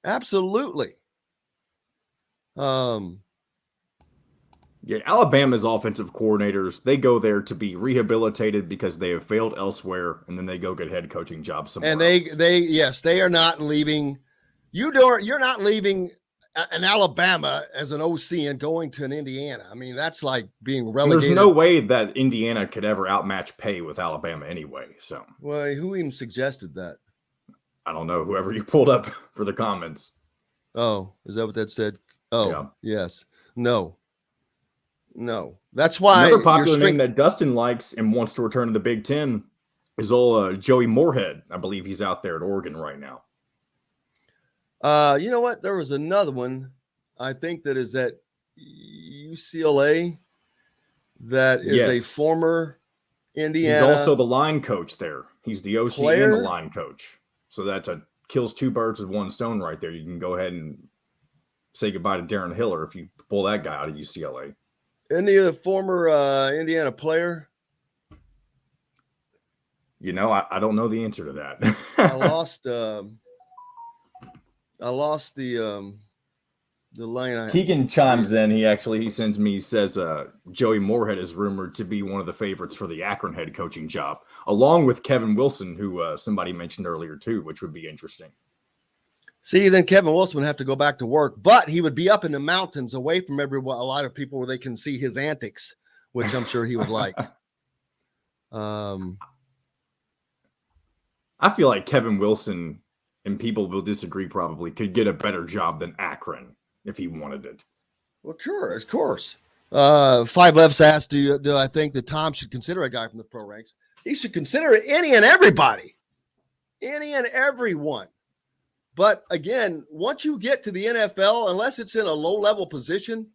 Absolutely. Yeah, Alabama's offensive coordinators, they go there to be rehabilitated because they have failed elsewhere, and then they go get head coaching jobs somewhere and else. They are not leaving. You're not leaving an Alabama as an OC and going to an Indiana. I mean, that's like being relegated. There's no way that Indiana could ever outmatch pay with Alabama anyway. So, well, who even suggested that? I don't know. Whoever you pulled up for the comments. Oh, is that what that said? Oh, yeah. Yes. No. That's why another popular name that Dustin likes and wants to return to the Big Ten is old Joey Moorhead. I believe he's out there at Oregon right now. You know what? There was another one. I think that is at UCLA. That is a former Indiana. He's also the line coach there. He's the OC player. and the line coach. So that's kills two birds with one stone right there. You can go ahead and say goodbye to Darren Hiller if you pull that guy out of UCLA. Isn't he a former Indiana player? You know, I don't know the answer to that. I lost the line. Keegan chimes in. He sends me, says Joey Moorhead is rumored to be one of the favorites for the Akron head coaching job, along with Kevin Wilson, who somebody mentioned earlier too, which would be interesting. See, then Kevin Wilson would have to go back to work, but he would be up in the mountains away from a lot of people where they can see his antics, which I'm sure he would like. I feel like Kevin Wilson, and people will disagree probably, could get a better job than Akron if he wanted it. Well, sure, of course. Five Lefts asked, do I think that Tom should consider a guy from the pro ranks? He should consider any and everybody. Any and everyone. But again, once you get to the NFL, unless it's in a low-level position,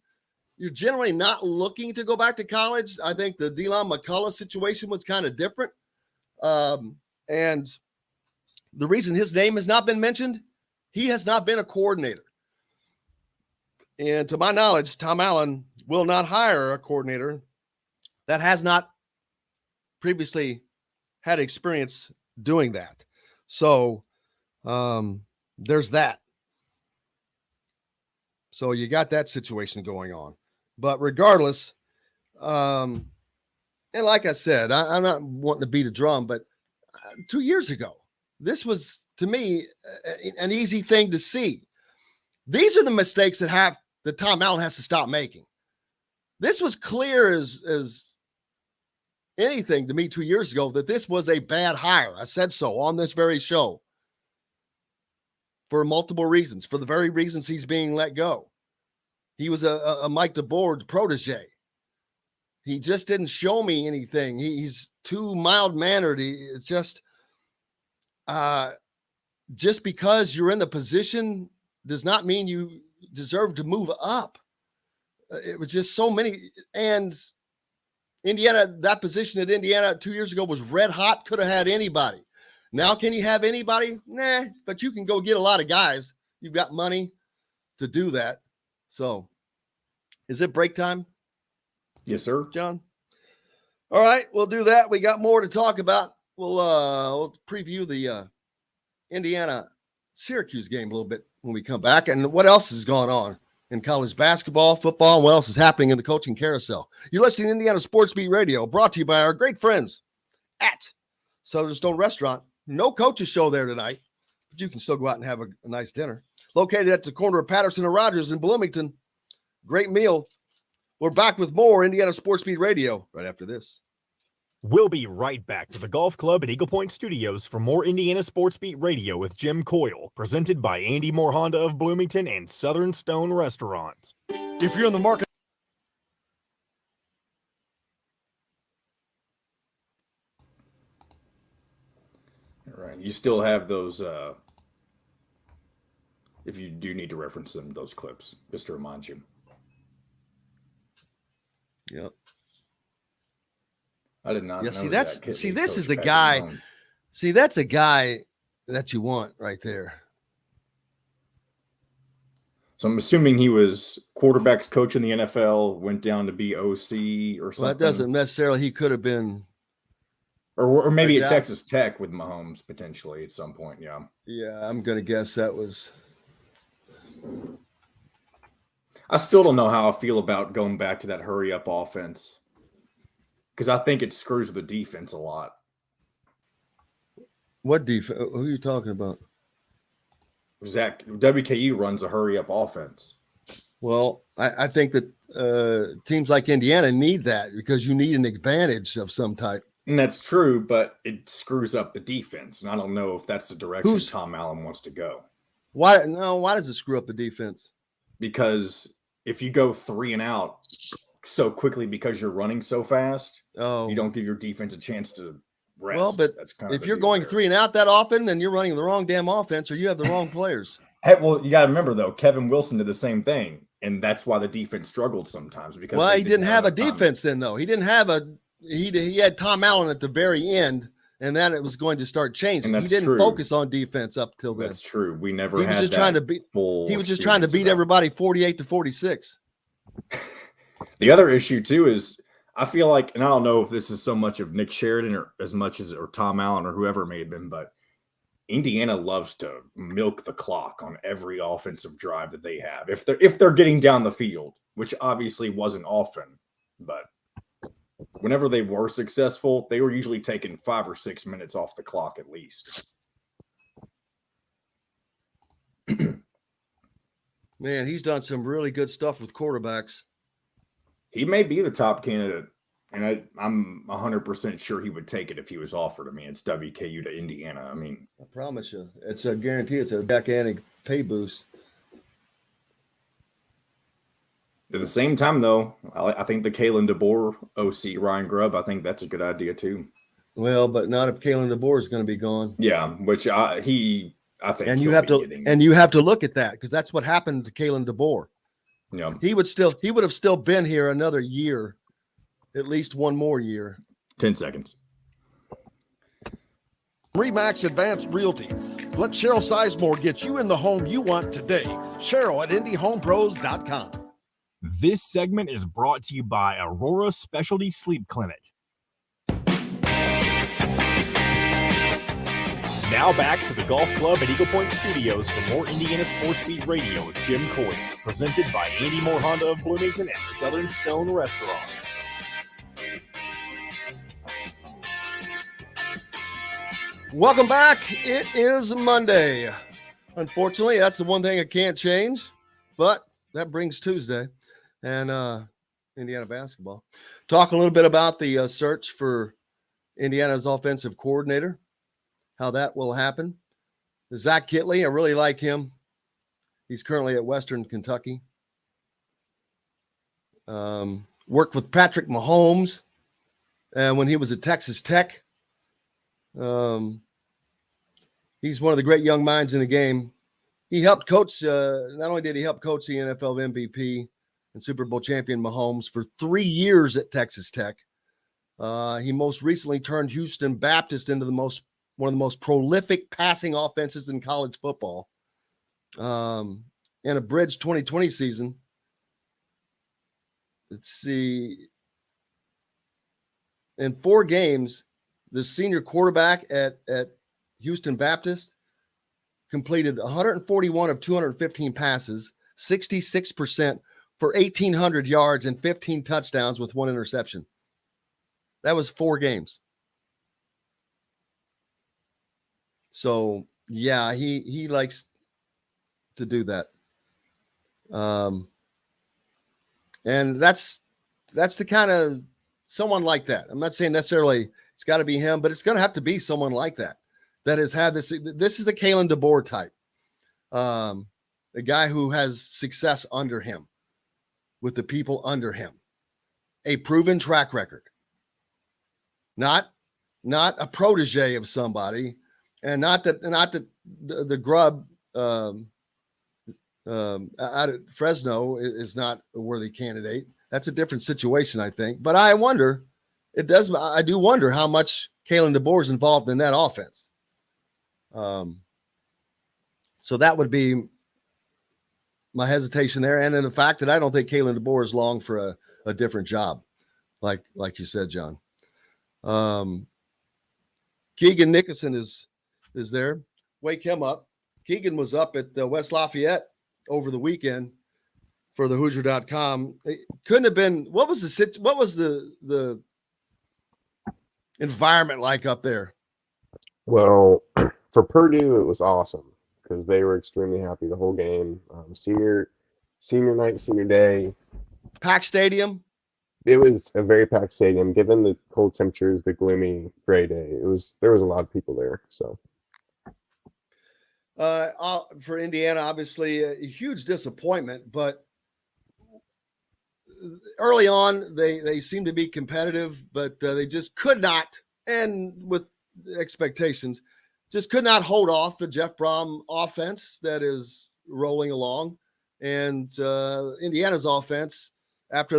you're generally not looking to go back to college. I think the Delon McCullough situation was kind of different. And the reason his name has not been mentioned, he has not been a coordinator. And to my knowledge, Tom Allen will not hire a coordinator that has not previously had experience doing that. So there's that. So you got that situation going on. But regardless, and like I said, I'm not wanting to beat a drum, but 2 years ago, this was, to me, an easy thing to see. These are the mistakes that Tom Allen has to stop making. This was clear as anything to me 2 years ago that this was a bad hire. I said so on this very show for multiple reasons, for the very reasons he's being let go. He was a Mike DeBoer protege. He just didn't show me anything. He's too mild-mannered. It's just because you're in the position does not mean you deserve to move up. It was just so many. And Indiana, that position at Indiana 2 years ago was red hot. Could have had anybody. Now, can you have anybody? Nah, but you can go get a lot of guys. You've got money to do that. So Is it break time, Yes, sir. John? All right, we'll do that. We got more to talk about. We'll preview the Indiana Syracuse game a little bit when we come back, and what else has gone on in college basketball, football, and what else is happening in the coaching carousel. You're listening to Indiana Sports Beat Radio, brought to you by our great friends at Southern Stone Restaurant. No coaches show there tonight, but you can still go out and have a nice dinner. Located at the corner of Patterson and Rogers in Bloomington. Great meal. We're back with more Indiana Sports Beat Radio right after this. We'll be right back to the Golf Club at Eagle Point Studios for more Indiana Sports Beat Radio with Jim Coyle, presented by Andy Moore Honda of Bloomington and Southern Stone Restaurant. If you're in the market. All right. You still have those, if you do need to reference them, those clips, just to remind you. Yep. I did not. Yeah, know this is a Patrick guy. Mahomes. See, that's a guy that you want right there. So I'm assuming he was quarterbacks coach in the NFL, went down to be OC or something. Well, that doesn't necessarily. He could have been, or maybe like at that. Texas Tech with Mahomes potentially at some point. Yeah. Yeah, I'm gonna guess that was. I still don't know how I feel about going back to that hurry up offense, because I think it screws with the defense a lot. What defense? Who are you talking about? Zach, WKU runs a hurry up offense. Well, I think that teams like Indiana need that because you need an advantage of some type. And that's true, but it screws up the defense. And I don't know if that's the direction Who's- Tom Allen wants to go. Why? No, why does it screw up the defense? Because if you go 3 and out so quickly because you're running so fast, Oh, you don't give your defense a chance to rest. well, but that's kind of if the you're deal going there. 3 and out that often, then you're running the wrong damn offense, or you have the wrong players. Hey, well, you got to remember though, Kevin Wilson did the same thing, and that's why the defense struggled sometimes. Because Well, they he didn't have a enough time. defense then, though. He didn't have a. He had Tom Allen at the very end, and then it was going to start changing. And He that's didn't true. focus on defense up till then. That's true. We never. He was had just that trying to beat. full. He was just trying to experience beat of that. everybody 48-46. The other issue too is I feel like, and I don't know if this is so much of Nick Sheridan or as much as or Tom Allen or whoever it may have been, but Indiana loves to milk the clock on every offensive drive that they have. If they're getting down the field, which obviously wasn't often, but whenever they were successful, they were usually taking 5 or 6 minutes off the clock at least. Man, he's done some really good stuff with quarterbacks. He may be the top candidate, and I'm 100% sure he would take it if he was offered. I mean, it's WKU to Indiana. I mean, I promise you, it's a guarantee. It's a gigantic pay boost. at the same time, though, I think the Kalen DeBoer OC, Ryan Grubb, I think that's a good idea too. Well, but not if Kalen DeBoer is going to be gone. Yeah, which I think. And you have to look at that because that's what happened to Kalen DeBoer. Yeah, He would have still been here another year, at least one more year. 10 seconds. Remax Advanced Realty. Let Cheryl Sizemore get you in the home you want today. Cheryl at IndyHomePros.com. This segment is brought to you by Aurora Specialty Sleep Clinic. Now back to the Golf Club at Eagle Point Studios for more Indiana Sports Beat Radio with Jim Coyle, presented by Andy Moore Honda of Bloomington and Southern Stone Restaurant. Welcome back. It is Monday. Unfortunately, that's the one thing I can't change, but that brings Tuesday and Indiana basketball. Talk a little bit about the search for Indiana's offensive coordinator, how that will happen. Zach Kitley, I really like him. He's currently at Western Kentucky. Worked with Patrick Mahomes when he was at Texas Tech. He's one of the great young minds in the game. He helped coach, not only did he help coach the NFL MVP and Super Bowl champion Mahomes for 3 years at Texas Tech. He most recently turned Houston Baptist into one of the most prolific passing offenses in college football. In a bridge 2020 season, let's see. In 4 games, the senior quarterback at Houston Baptist completed 141 of 215 passes, 66% for 1,800 yards and 15 touchdowns with 1 interception. That was 4 games. So, yeah, he likes to do that. And that's the kind of someone like that. I'm not saying necessarily it's got to be him, but it's going to have to be someone like that has had this. This is a Kalen DeBoer type, a guy who has success under him, with the people under him, a proven track record, not a protege of somebody, and not the Grubb out at Fresno is not a worthy candidate. That's a different situation, I think. But I do wonder how much Kalen DeBoer is involved in that offense. So that would be my hesitation there. And then the fact that I don't think Kalen DeBoer is long for a different job, like you said, John. Keegan Nicholson is there. Wake him up. Keegan was up at West Lafayette over the weekend for the Hoosier.com. It couldn't have been. What was the environment like up there? Well, for Purdue, it was awesome because they were extremely happy the whole game. Senior night, senior day. Packed stadium. It was a very packed stadium. Given the cold temperatures, the gloomy gray day, there was a lot of people there. So, for Indiana, obviously a huge disappointment. But early on, they seemed to be competitive, but they just could not, and with expectations, just could not hold off the Jeff Brom offense that is rolling along, and Indiana's offense. After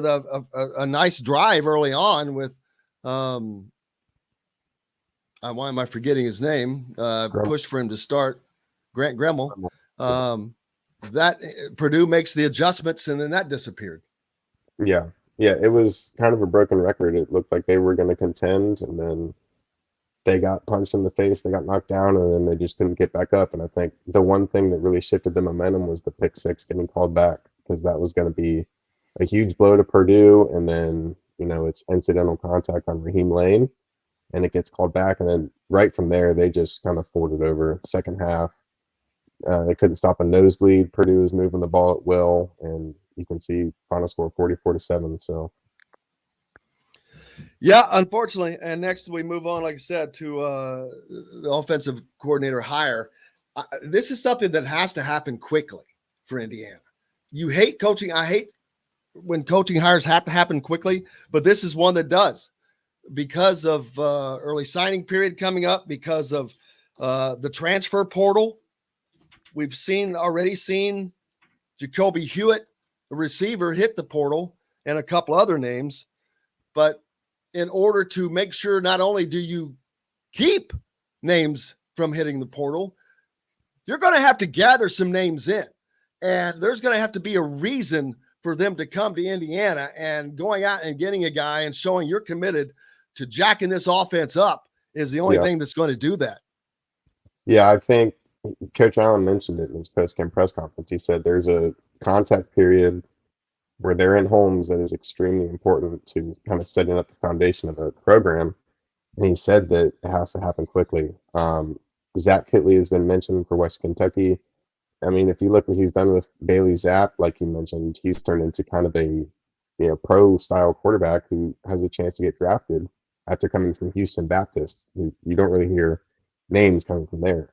a nice drive early on with, why am I forgetting his name? Pushed for him to start, Grant Gremmel. That Purdue makes the adjustments, and then that disappeared. Yeah, it was kind of a broken record. It looked like they were going to contend, and then they got punched in the face, they got knocked down, and then they just couldn't get back up. And I think the one thing that really shifted the momentum was the pick 6 getting called back, because that was going to be a huge blow to Purdue, and then, it's incidental contact on Raheem Lane, and it gets called back, and then right from there, they just kind of folded over. Second half, they couldn't stop a nosebleed. Purdue was moving the ball at will, and you can see final score 44-7. So, yeah, unfortunately. And next we move on, like I said, to the offensive coordinator hire. This is something that has to happen quickly for Indiana. You hate coaching. I hate when coaching hires have to happen quickly, but this is one that does, because of early signing period coming up, because of the transfer portal. We've already seen Jacoby Hewitt, the receiver, hit the portal, and a couple other names. But in order to make sure not only do you keep names from hitting the portal, you're going to have to gather some names in. And there's going to have to be a reason for them to come to Indiana, and going out and getting a guy and showing you're committed to jacking this offense up is the only thing that's going to do that. Yeah, I think Coach Allen mentioned it in his post-game press conference. He said there's a contact period where they're in homes that is extremely important to kind of setting up the foundation of a program. And he said that it has to happen quickly. Zach Kitley has been mentioned for West Kentucky. I mean, if you look what he's done with Bailey Zapp, like you mentioned, he's turned into kind of a pro-style quarterback who has a chance to get drafted after coming from Houston Baptist. You don't really hear names coming from there.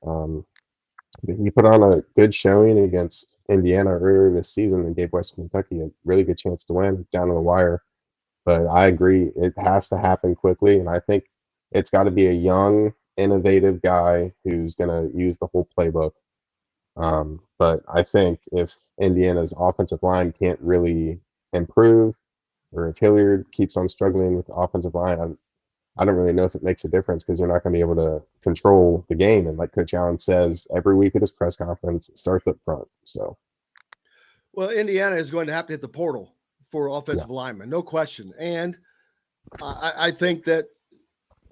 He put on a good showing against Indiana earlier this season and gave West Kentucky a really good chance to win down to the wire. But I agree, it has to happen quickly, and I think it's got to be a young, innovative guy who's going to use the whole playbook. But I think if Indiana's offensive line can't really improve, or if Hilliard keeps on struggling with the offensive line, I don't really know if it makes a difference, because you're not going to be able to control the game. And like Coach Allen says every week at his press conference, it starts up front. So, well, Indiana is going to have to hit the portal for offensive linemen, no question. And I think that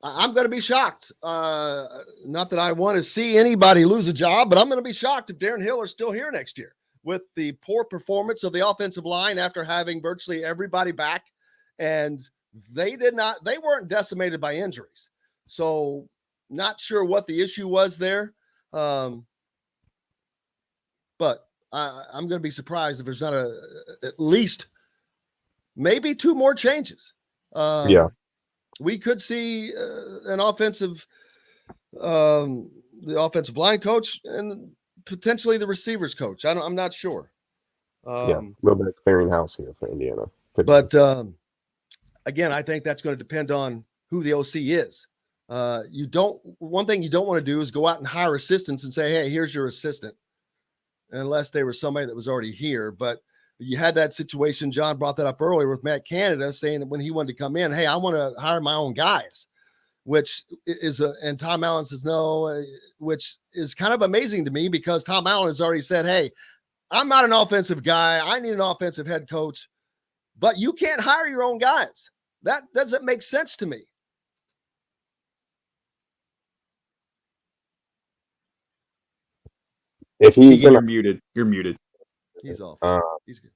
I'm going to be shocked. Not that I want to see anybody lose a job, but I'm going to be shocked if Darren Hiller's still here next year with the poor performance of the offensive line after having virtually everybody back. And they weren't decimated by injuries. So not sure what the issue was there. But I'm going to be surprised if there's not at least maybe 2 more changes. We could see an offensive, the offensive line coach and potentially the receivers coach. I'm not sure. A little bit of clearinghouse here for Indiana. But again, I think that's going to depend on who the OC is. One thing you don't want to do is go out and hire assistants and say, hey, here's your assistant, unless they were somebody that was already here. But you had that situation. John brought that up earlier with Matt Canada saying that when he wanted to come in, hey, I want to hire my own guys, which is and Tom Allen says no, which is kind of amazing to me because Tom Allen has already said, hey, I'm not an offensive guy. I need an offensive head coach, but you can't hire your own guys. That doesn't make sense to me. If he's Keegan, you're muted. He's off. He's good.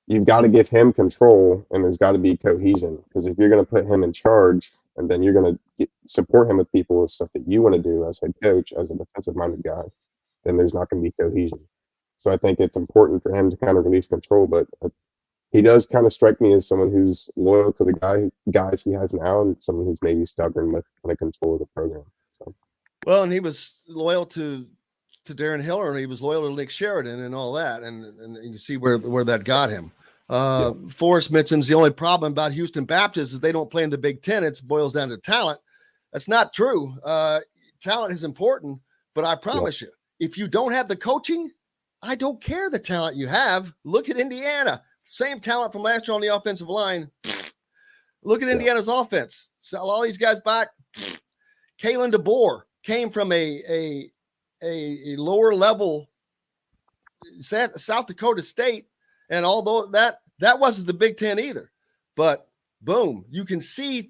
You've got to give him control, and there's got to be cohesion. Because if you're going to put him in charge, and then you're going to support him with people with stuff that you want to do as head coach, as a defensive-minded guy, then there's not going to be cohesion. So I think it's important for him to kind of release control. But he does kind of strike me as someone who's loyal to the guys he has now, and someone who's maybe stubborn with kind of control of the program. So. Well, and he was loyal to Darren Hiller, and he was loyal to Nick Sheridan and all that. And you see where that got him. Forrest mentions the only problem about Houston Baptist is they don't play in the Big Ten. It boils down to talent. That's not true. Talent is important, but I promise you, if you don't have the coaching, I don't care the talent you have. Look at Indiana. Same talent from last year on the offensive line. Look at Indiana's offense. Sell all these guys back. Kalen DeBoer came from a lower level South Dakota State. And although that wasn't the Big Ten either, but boom, you can see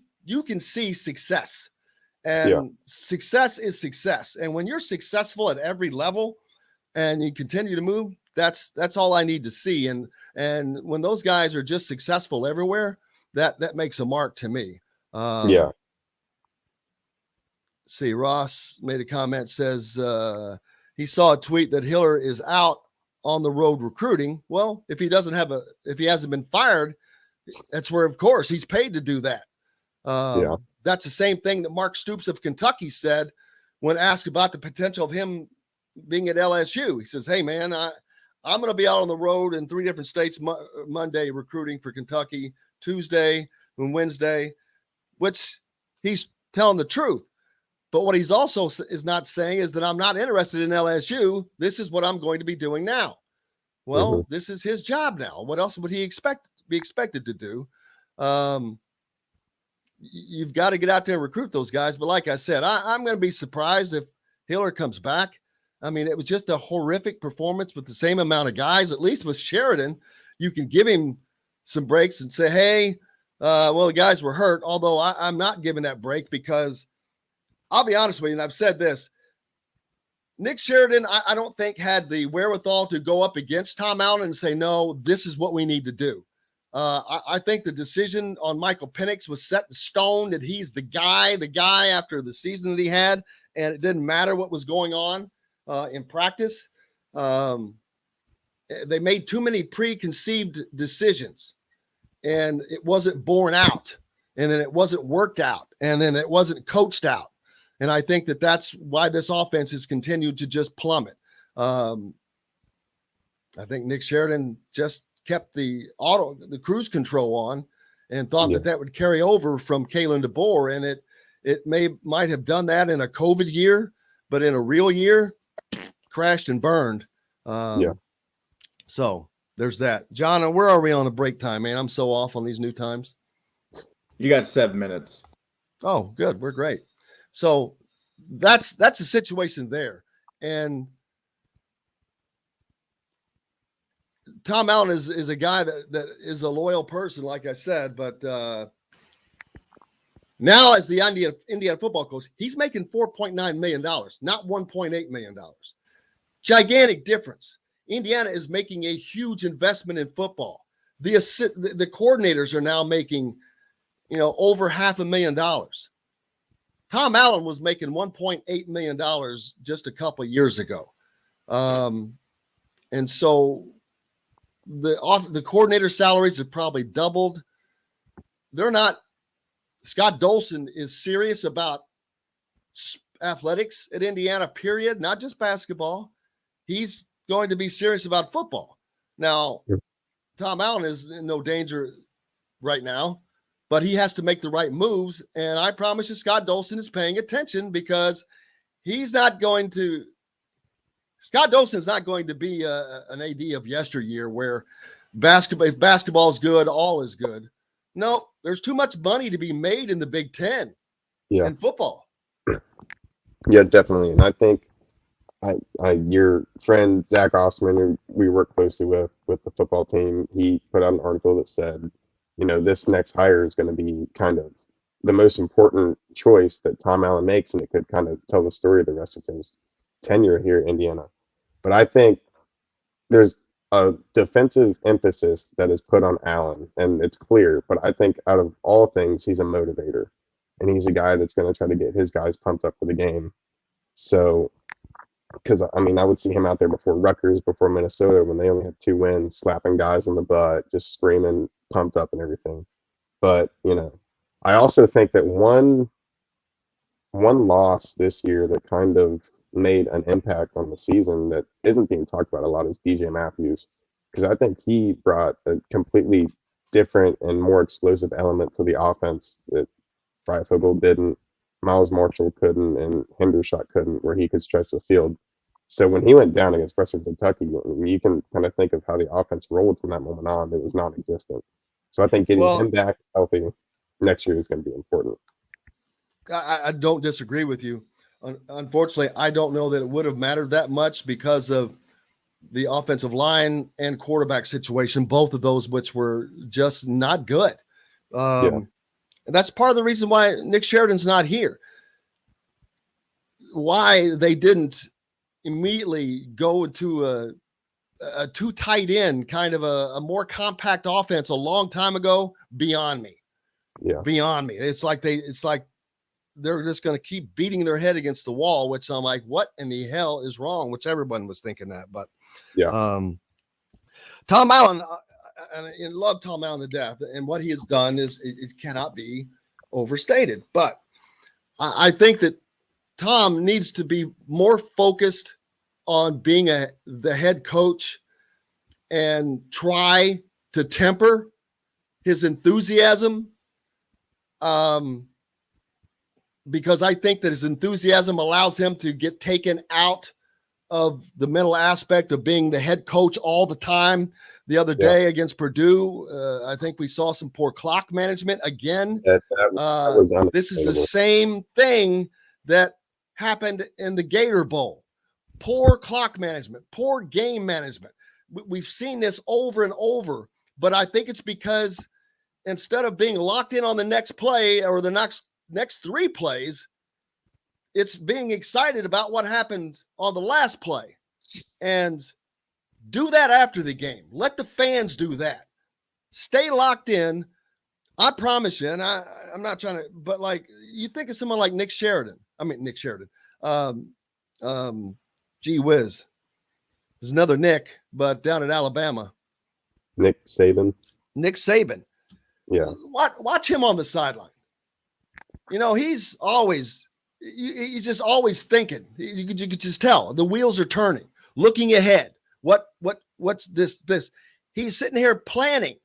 success, and success is success. And when you're successful at every level and you continue to move, that's all I need to see. And when those guys are just successful everywhere, that makes a mark to me. See, Ross made a comment, says he saw a tweet that Hiller is out on the road recruiting. Well, if he hasn't been fired, that's where, of course, he's paid to do that. That's the same thing that Mark Stoops of Kentucky said when asked about the potential of him being at LSU. He says, hey man, I'm going to be out on the road in 3 different states Monday recruiting for Kentucky, Tuesday and Wednesday, which he's telling the truth. But what he's also is not saying is that I'm not interested in LSU. This is what I'm going to be doing now. Well, this is his job now. What else would he be expected to do? You've got to get out there and recruit those guys. But like I said, I'm going to be surprised if Hiller comes back. I mean, it was just a horrific performance with the same amount of guys. At least with Sheridan, you can give him some breaks and say, hey, well, the guys were hurt. Although I'm not giving that break because I'll be honest with you, and I've said this, Nick Sheridan, I don't think had the wherewithal to go up against Tom Allen and say, no, this is what we need to do. I think the decision on Michael Penix was set in stone that he's the guy after the season that he had, and it didn't matter what was going on in practice. They made too many preconceived decisions, and it wasn't borne out, and then it wasn't worked out, and then it wasn't coached out. And I think that's why this offense has continued to just plummet. I think Nick Sheridan just kept the cruise control on and thought that would carry over from Kalen DeBoer. And it might have done that in a COVID year, but in a real year, crashed and burned. So there's that. John, where are we on the break time, man? I'm so off on these new times. You got 7 minutes. Oh, good. We're great. So that's a situation there. And Tom Allen is a guy that is a loyal person, like I said, but now as the Indiana football coach, he's making $4.9 million, not $1.8 million. Gigantic difference. Indiana is making a huge investment in football. The coordinators are now making, over $500,000. Tom Allen was making $1.8 million just a couple of years ago. And so the coordinator salaries have probably doubled. Scott Dolson is serious about athletics at Indiana, period, not just basketball. He's going to be serious about football. Now, Tom Allen is in no danger right now, but he has to make the right moves. And I promise you, Scott Dolson is paying attention because Scott Dolson is not going to be an AD of yesteryear where if basketball is good, all is good. No, there's too much money to be made in the Big Ten in football. Yeah, definitely. And I think your friend Zach Ostman, who we work closely with the football team, he put out an article that said, this next hire is going to be kind of the most important choice that Tom Allen makes, and it could kind of tell the story of the rest of his tenure here at Indiana. But I think there's a defensive emphasis that is put on Allen, and it's clear. But I think out of all things, he's a motivator, and he's a guy that's going to try to get his guys pumped up for the game. So, because I would see him out there before Rutgers, before Minnesota, when they only had 2 wins, slapping guys on the butt, just screaming, pumped up and everything. But I also think that one loss this year that kind of made an impact on the season that isn't being talked about a lot is DJ Matthews, because I think he brought a completely different and more explosive element to the offense that Freifogel didn't, Miles Marshall couldn't, and Hendershot couldn't, where he could stretch the field. So when he went down against Western Kentucky, you can kind of think of how the offense rolled from that moment on. It was non-existent. So I think getting him back healthy next year is going to be important. I don't disagree with you. Unfortunately, I don't know that it would have mattered that much because of the offensive line and quarterback situation, both of those which were just not good. And that's part of the reason why Nick Sheridan's not here. Why they didn't immediately go into a 2 tight end, kind of a more compact offense a long time ago, beyond me. Yeah. Beyond me. It's like they're just going to keep beating their head against the wall, which I'm like, what in the hell is wrong? Which everyone was thinking that, but Tom Allen, and I love Tom Allen to death, and what he has done is it cannot be overstated. But I think that Tom needs to be more focused on being the head coach and try to temper his enthusiasm. Because I think that his enthusiasm allows him to get taken out of the mental aspect of being the head coach all the time. The other day against Purdue, I think we saw some poor clock management again. That was this is the same thing that happened in the Gator Bowl. Poor clock management, poor game management. We've seen this over and over, but I think it's because instead of being locked in on the next play or the next 3 plays, it's being excited about what happened on the last play. And do that after the game. Let the fans do that. Stay locked in. I promise you, and I'm not trying to, but like you think of someone like Nick Sheridan. Gee whiz. There's another Nick, but down at Alabama. Nick Saban. Yeah. Watch him on the sideline. He's just always thinking. You could just tell the wheels are turning, looking ahead. What's this? He's sitting here planning.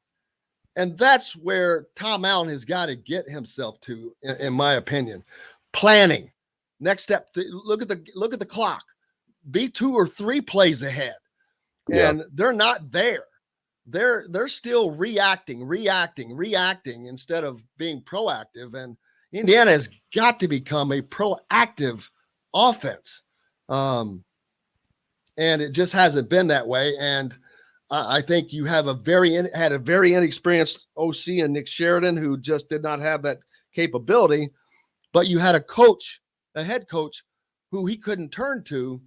And that's where Tom Allen has got to get himself to, in my opinion. Planning. Next step, look at the clock. Be 2 or 3 plays ahead. And they're not there. They're still reacting instead of being proactive. And Indiana has got to become a proactive offense. And it just hasn't been that way. And I think you have had a very inexperienced OC and Nick Sheridan who just did not have that capability, but you had a head coach who he couldn't turn to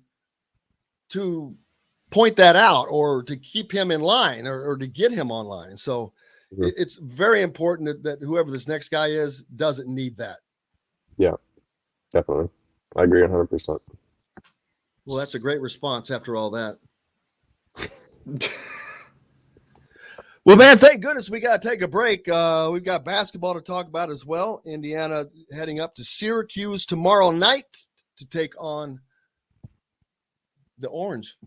point that out or to keep him in line or to get him online. So it's very important that whoever this next guy is doesn't need that. Yeah, definitely. I agree 100%. Well, that's a great response after all that. Well, man, thank goodness we got to take a break. We've got basketball to talk about as well. Indiana heading up to Syracuse tomorrow night to take on the Orange.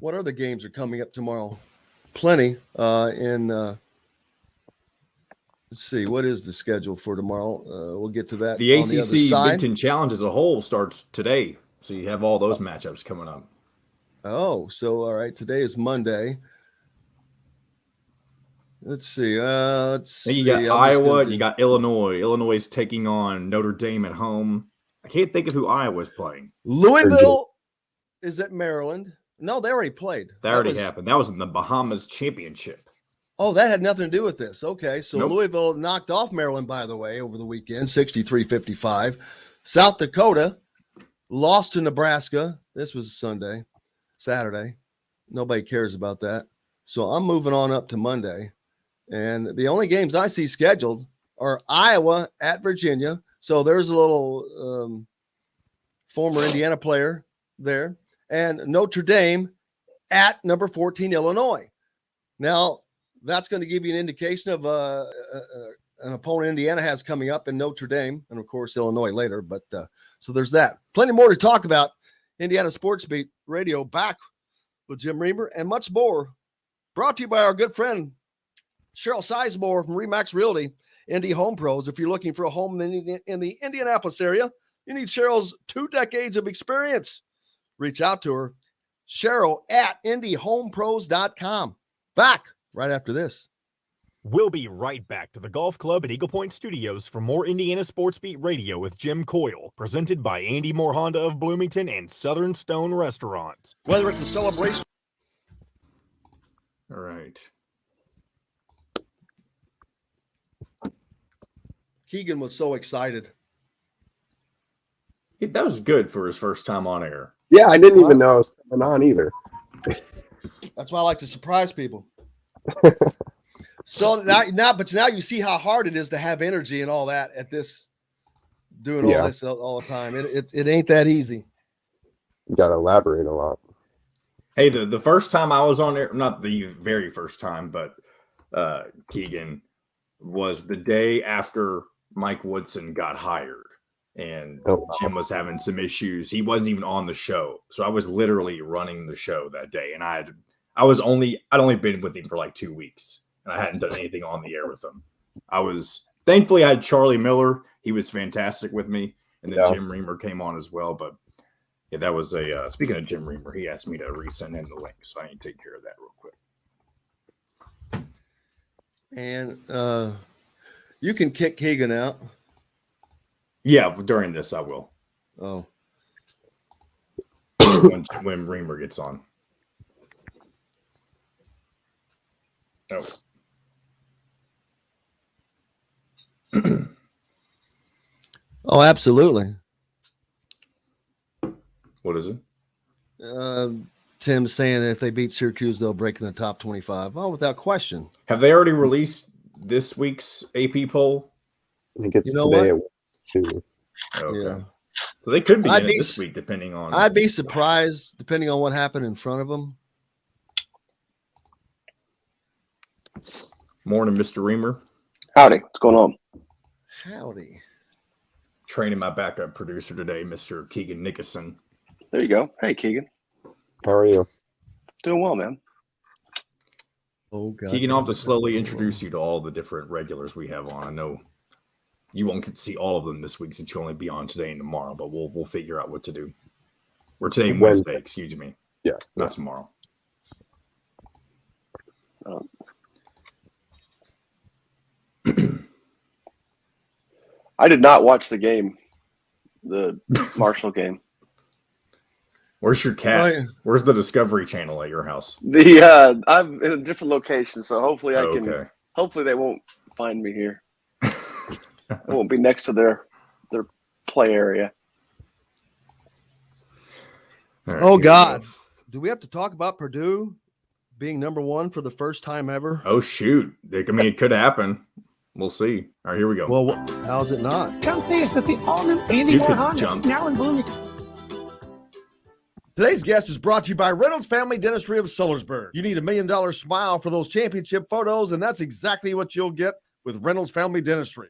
What other games are coming up tomorrow? Plenty. Let's see, what is the schedule for tomorrow? We'll get to that. The on the other ACC side. Big Ten Challenge as a whole starts today, so you have all those matchups coming up. Oh, so all right. Today is Monday. Let's see. Then you got Iowa, you got Illinois. Illinois is taking on Notre Dame at home. I can't think of who Iowa's playing. Louisville is at Maryland. No, they already played. That already happened. That was in the Bahamas Championship. Oh, that had nothing to do with this. Okay, so Nope. Louisville knocked off Maryland, by the way, over the weekend, 63-55. South Dakota lost to Nebraska. This was Saturday. Nobody cares about that. So I'm moving on up to Monday. And the only games I see scheduled are Iowa at Virginia. So there's a little former Indiana player there. And Notre Dame at number 14, Illinois. Now, that's going to give you an indication of an opponent Indiana has coming up in Notre Dame. And, of course, Illinois later. But so there's that. Plenty more to talk about. Indiana Sports Beat Radio back with Jim Reamer and much more. Brought to you by our good friend, Cheryl Sizemore from Remax Realty, Indy Home Pros. If you're looking for a home in the Indianapolis area, you need Cheryl's 2 decades of experience. Reach out to her, Cheryl at IndyHomePros.com. Back right after this. We'll be right back to the Golf Club at Eagle Point Studios for more Indiana Sports Beat Radio with Jim Coyle, presented by Andy Moore Honda of Bloomington and Southern Stone Restaurant. Whether it's a celebration. All right. Keegan was so excited. That was good for his first time on air. Yeah, I didn't even know it was coming on either. That's why I like to surprise people. So now you see how hard it is to have energy and all that at this, doing all this all the time. It ain't that easy. You got to elaborate a lot. Hey, the first time I was on air, not the very first time, but Keegan, was the day after Mike Woodson got hired. And Jim was having some issues. He wasn't even on the show. So I was literally running the show that day. And I'd only been with him for like 2 weeks. And I hadn't done anything on the air with him. Thankfully I had Charlie Miller. He was fantastic with me. And then Jim Reamer came on as well. But yeah, that was speaking of Jim Reamer, he asked me to resend him the link. So I need to take care of that real quick. And you can kick Keegan out. Yeah, during this I will. Oh. when Reamer gets on. Oh. Oh, absolutely. What is it? Tim's saying that if they beat Syracuse, they'll break in the top 25. Oh, without question. Have they already released this week's AP poll? I think it's today at 2. Okay. Yeah. So they could be in it this week, depending on. I'd be surprised, depending on what happened in front of them. Morning, Mr. Reamer. Howdy. What's going on? Howdy. Training my backup producer today, Mr. Keegan Nicholson. There you go. Hey, Keegan. How are you? Doing well, man. Oh, God. Keegan, I'll have to slowly introduce you to all the different regulars we have on. I know you won't get to see all of them this week since you'll only be on today and tomorrow, but we'll figure out what to do. Or today, Wednesday, excuse me. Yeah. Not tomorrow. I did not watch the game, the Marshall game. Where's your cats? Where's the Discovery Channel at your house? I'm in a different location, so hopefully I can. Okay. Hopefully they won't find me here. I won't be next to their play area. All right, Oh, here God. we go. Do we have to talk about Purdue being number one for the first time ever? Oh, shoot. I mean, it could happen. We'll see. All right, here we go. Well, how's it not? Come see us at the all-new Andy You Moore could Honda, jump. now in Bloomington. Today's guest is brought to you by Reynolds Family Dentistry of Sellersburg. You need $1 million smile for those championship photos, and that's exactly what you'll get with Reynolds Family Dentistry.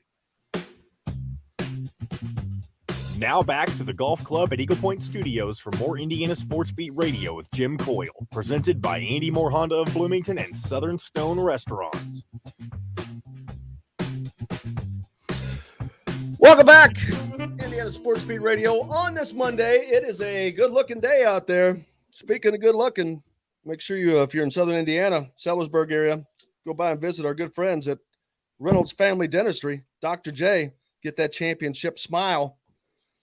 Now back to the golf club at Eagle Point Studios for more Indiana Sports Beat Radio with Jim Coyle, presented by Andy Moore Honda of Bloomington and Southern Stone Restaurants. Welcome back, Indiana Sports Beat Radio. On this Monday, it is a good-looking day out there. Speaking of good-looking, make sure you, if you're in Southern Indiana, Sellersburg area, go by and visit our good friends at Reynolds Family Dentistry. Dr. J, get that championship smile.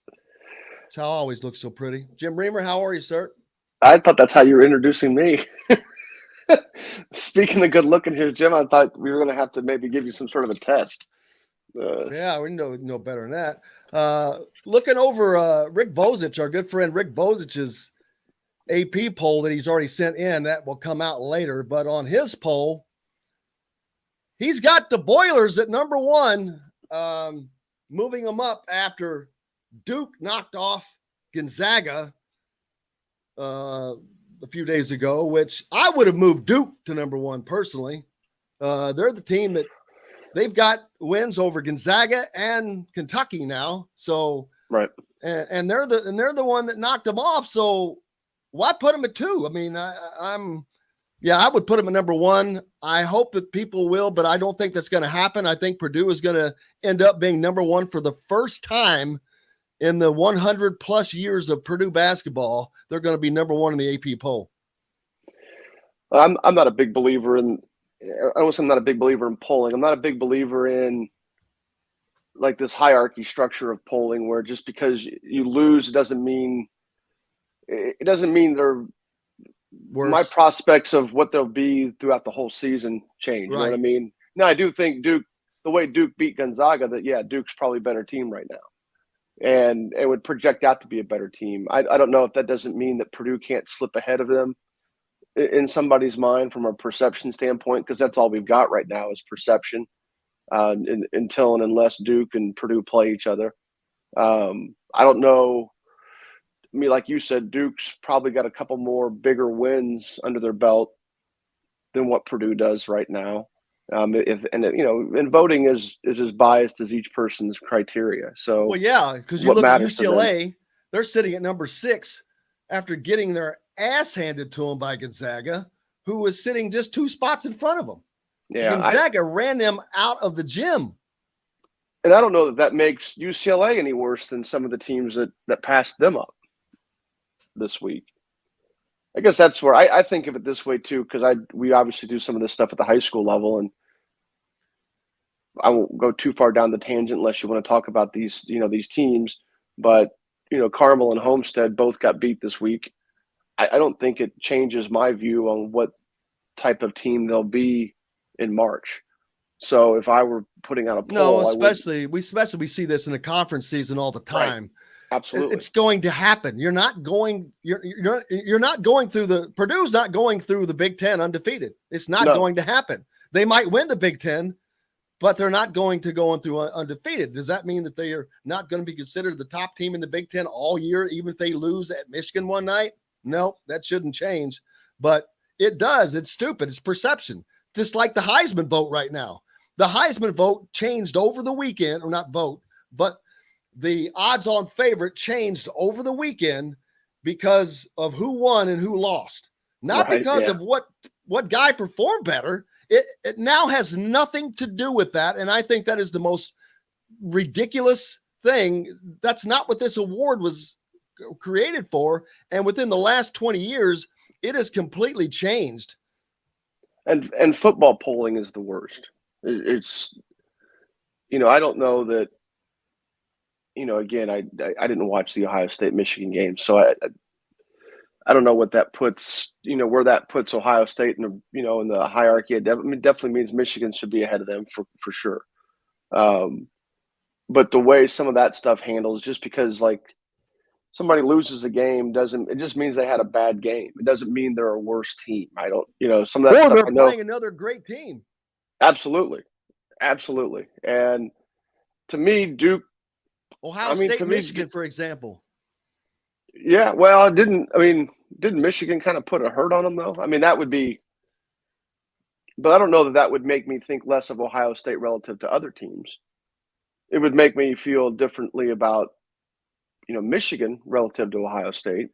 That's how I always look so pretty. Jim Reamer, how are you, sir? I thought that's how you were introducing me. Speaking of good looking here, Jim, I thought we were going to have to maybe give you some sort of a test. Yeah, we know better than that. Looking over Rick Bozich, our good friend Rick Bozich's AP poll that he's already sent in, that will come out later. But on his poll, he's got the Boilers at number one, moving them up after Duke knocked off Gonzaga a few days ago, which I would have moved Duke to number one personally. They're the team that they've got wins over Gonzaga and Kentucky now. So right, and they're the one that knocked them off. So why put them at two? I mean, I would put them at number one. I hope that people will, but I don't think that's going to happen. I think Purdue is going to end up being number one for the first time in the 100 plus years of Purdue basketball. They're going to be number one in the AP poll. I'm not a big believer in. I was not a big believer in polling. I'm not a big believer in like this hierarchy structure of polling, where just because you lose, it doesn't mean they're Worse. My prospects of what they'll be throughout the whole season change. You know what I mean? Now, I do think Duke, the way Duke beat Gonzaga, that Duke's probably a better team right now. And it would project out to be a better team. I don't know if that doesn't mean that Purdue can't slip ahead of them in somebody's mind from a perception standpoint, because that's all we've got right now is perception until and unless Duke and Purdue play each other. I don't know. I mean, like you said, Duke's probably got a couple more bigger wins under their belt than what Purdue does right now. And voting is as biased as each person's criteria. So, well, yeah, because you look at UCLA, they're sitting at number 6 after getting their ass handed to them by Gonzaga, who was sitting just 2 spots in front of them. Yeah, Gonzaga ran them out of the gym. And I don't know that makes UCLA any worse than some of the teams that passed them up this week. I guess that's where I think of it this way too, because we obviously do some of this stuff at the high school level, and I won't go too far down the tangent unless you want to talk about these teams. But Carmel and Homestead both got beat this week. I don't think it changes my view on what type of team they'll be in March. So if I were putting out a poll, especially we see this in the conference season all the time. Right. Absolutely, it's going to happen. You're not going through Purdue's not going through the Big Ten undefeated. It's not going to happen. They might win the Big Ten, but they're not going to go on through undefeated. Does that mean that they are not going to be considered the top team in the Big Ten all year, even if they lose at Michigan one night? No, that shouldn't change. But it does. It's stupid. It's perception. Just like the Heisman vote right now. The Heisman vote changed over the weekend, or not vote, but the odds-on favorite changed over the weekend because of who won and who lost. Not because of what guy performed better. It now has nothing to do with that, and I think that is the most ridiculous thing. That's not what this award was created for, and within the last 20 years, it has completely changed. And football polling is the worst. It's I don't know that. Again, I didn't watch the Ohio State Michigan game, so I don't know what that puts, where that puts Ohio State in the, in the hierarchy. It definitely means Michigan should be ahead of them for sure. But the way some of that stuff handles, just because like somebody loses a game it just means they had a bad game. It doesn't mean they're a worse team. I don't, some of that stuff. They're playing another great team. Absolutely. And to me, Duke, Ohio State, Michigan, for example. Yeah, well, didn't Michigan kind of put a hurt on them though? I mean, that would be, but I don't know that would make me think less of Ohio State relative to other teams. It would make me feel differently about, Michigan relative to Ohio State.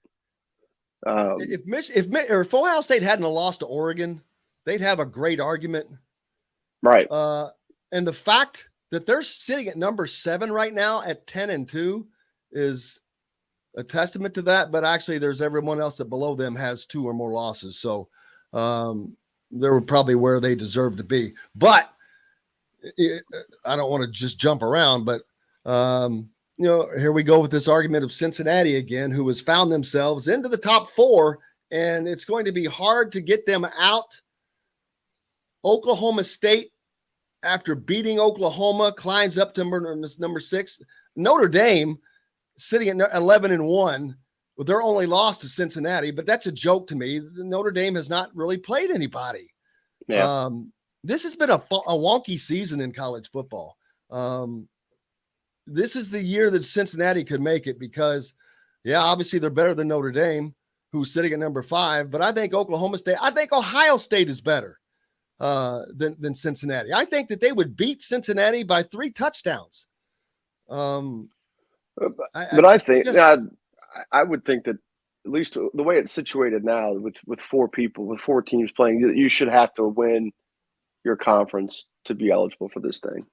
If Ohio State hadn't lost to Oregon, they'd have a great argument. Right. And the fact that they're sitting at number 7 right now at 10-2 is a testament to that. But actually, there's everyone else that below them has 2 or more losses. So they're probably where they deserve to be. But I don't want to just jump around. But, here we go with this argument of Cincinnati again, who has found themselves into the top 4. And it's going to be hard to get them out. Oklahoma State, after beating Oklahoma, climbs up to number 6. Notre Dame, sitting at 11-1, with their only loss to Cincinnati, but that's a joke to me. Notre Dame has not really played anybody. Yeah. This has been a wonky season in college football. This is the year that Cincinnati could make it because, obviously they're better than Notre Dame, who's sitting at number 5. But I think Ohio State is better than Cincinnati. I think that they would beat Cincinnati by 3 touchdowns. I would think that at least the way it's situated now with 4 teams playing, you should have to win your conference to be eligible for this thing.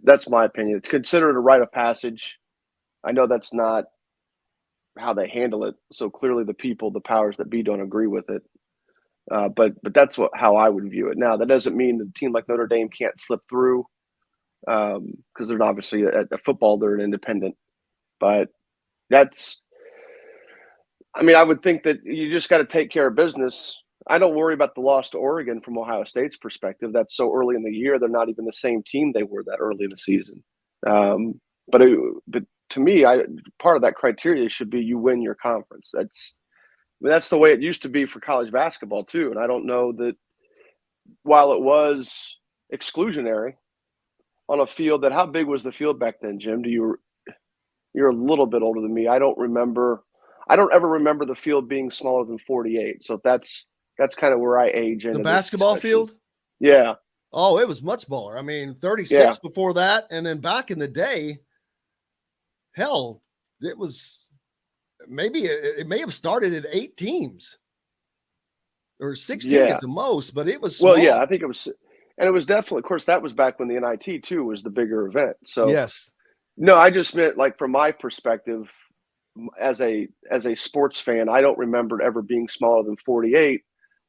That's my opinion. It's considered a rite of passage. I know that's not how they handle it. So clearly the powers that be don't agree with it. But that's how I would view it. Now, that doesn't mean the team like Notre Dame can't slip through because they're obviously at football, they're an independent. But I would think that you just got to take care of business. I don't worry about the loss to Oregon from Ohio State's perspective. That's so early in the year. They're not even the same team they were that early in the season. But to me, part of that criteria should be you win your conference. That's the way it used to be for college basketball too. And I don't know that while it was exclusionary on a field how big was the field back then, Jim? You're a little bit older than me. I don't ever remember the field being smaller than 48. So that's kind of where I age in. The basketball field? Yeah. Oh, it was much smaller. 36 before that. And then back in the day, hell, it was it may have started at 8 teams or 16 at the most, but it was small. Well, yeah, I think it was. And it was definitely, of course, that was back when the NIT too was the bigger event. So yes. No, I just meant like from my perspective as a sports fan, I don't remember it ever being smaller than 48.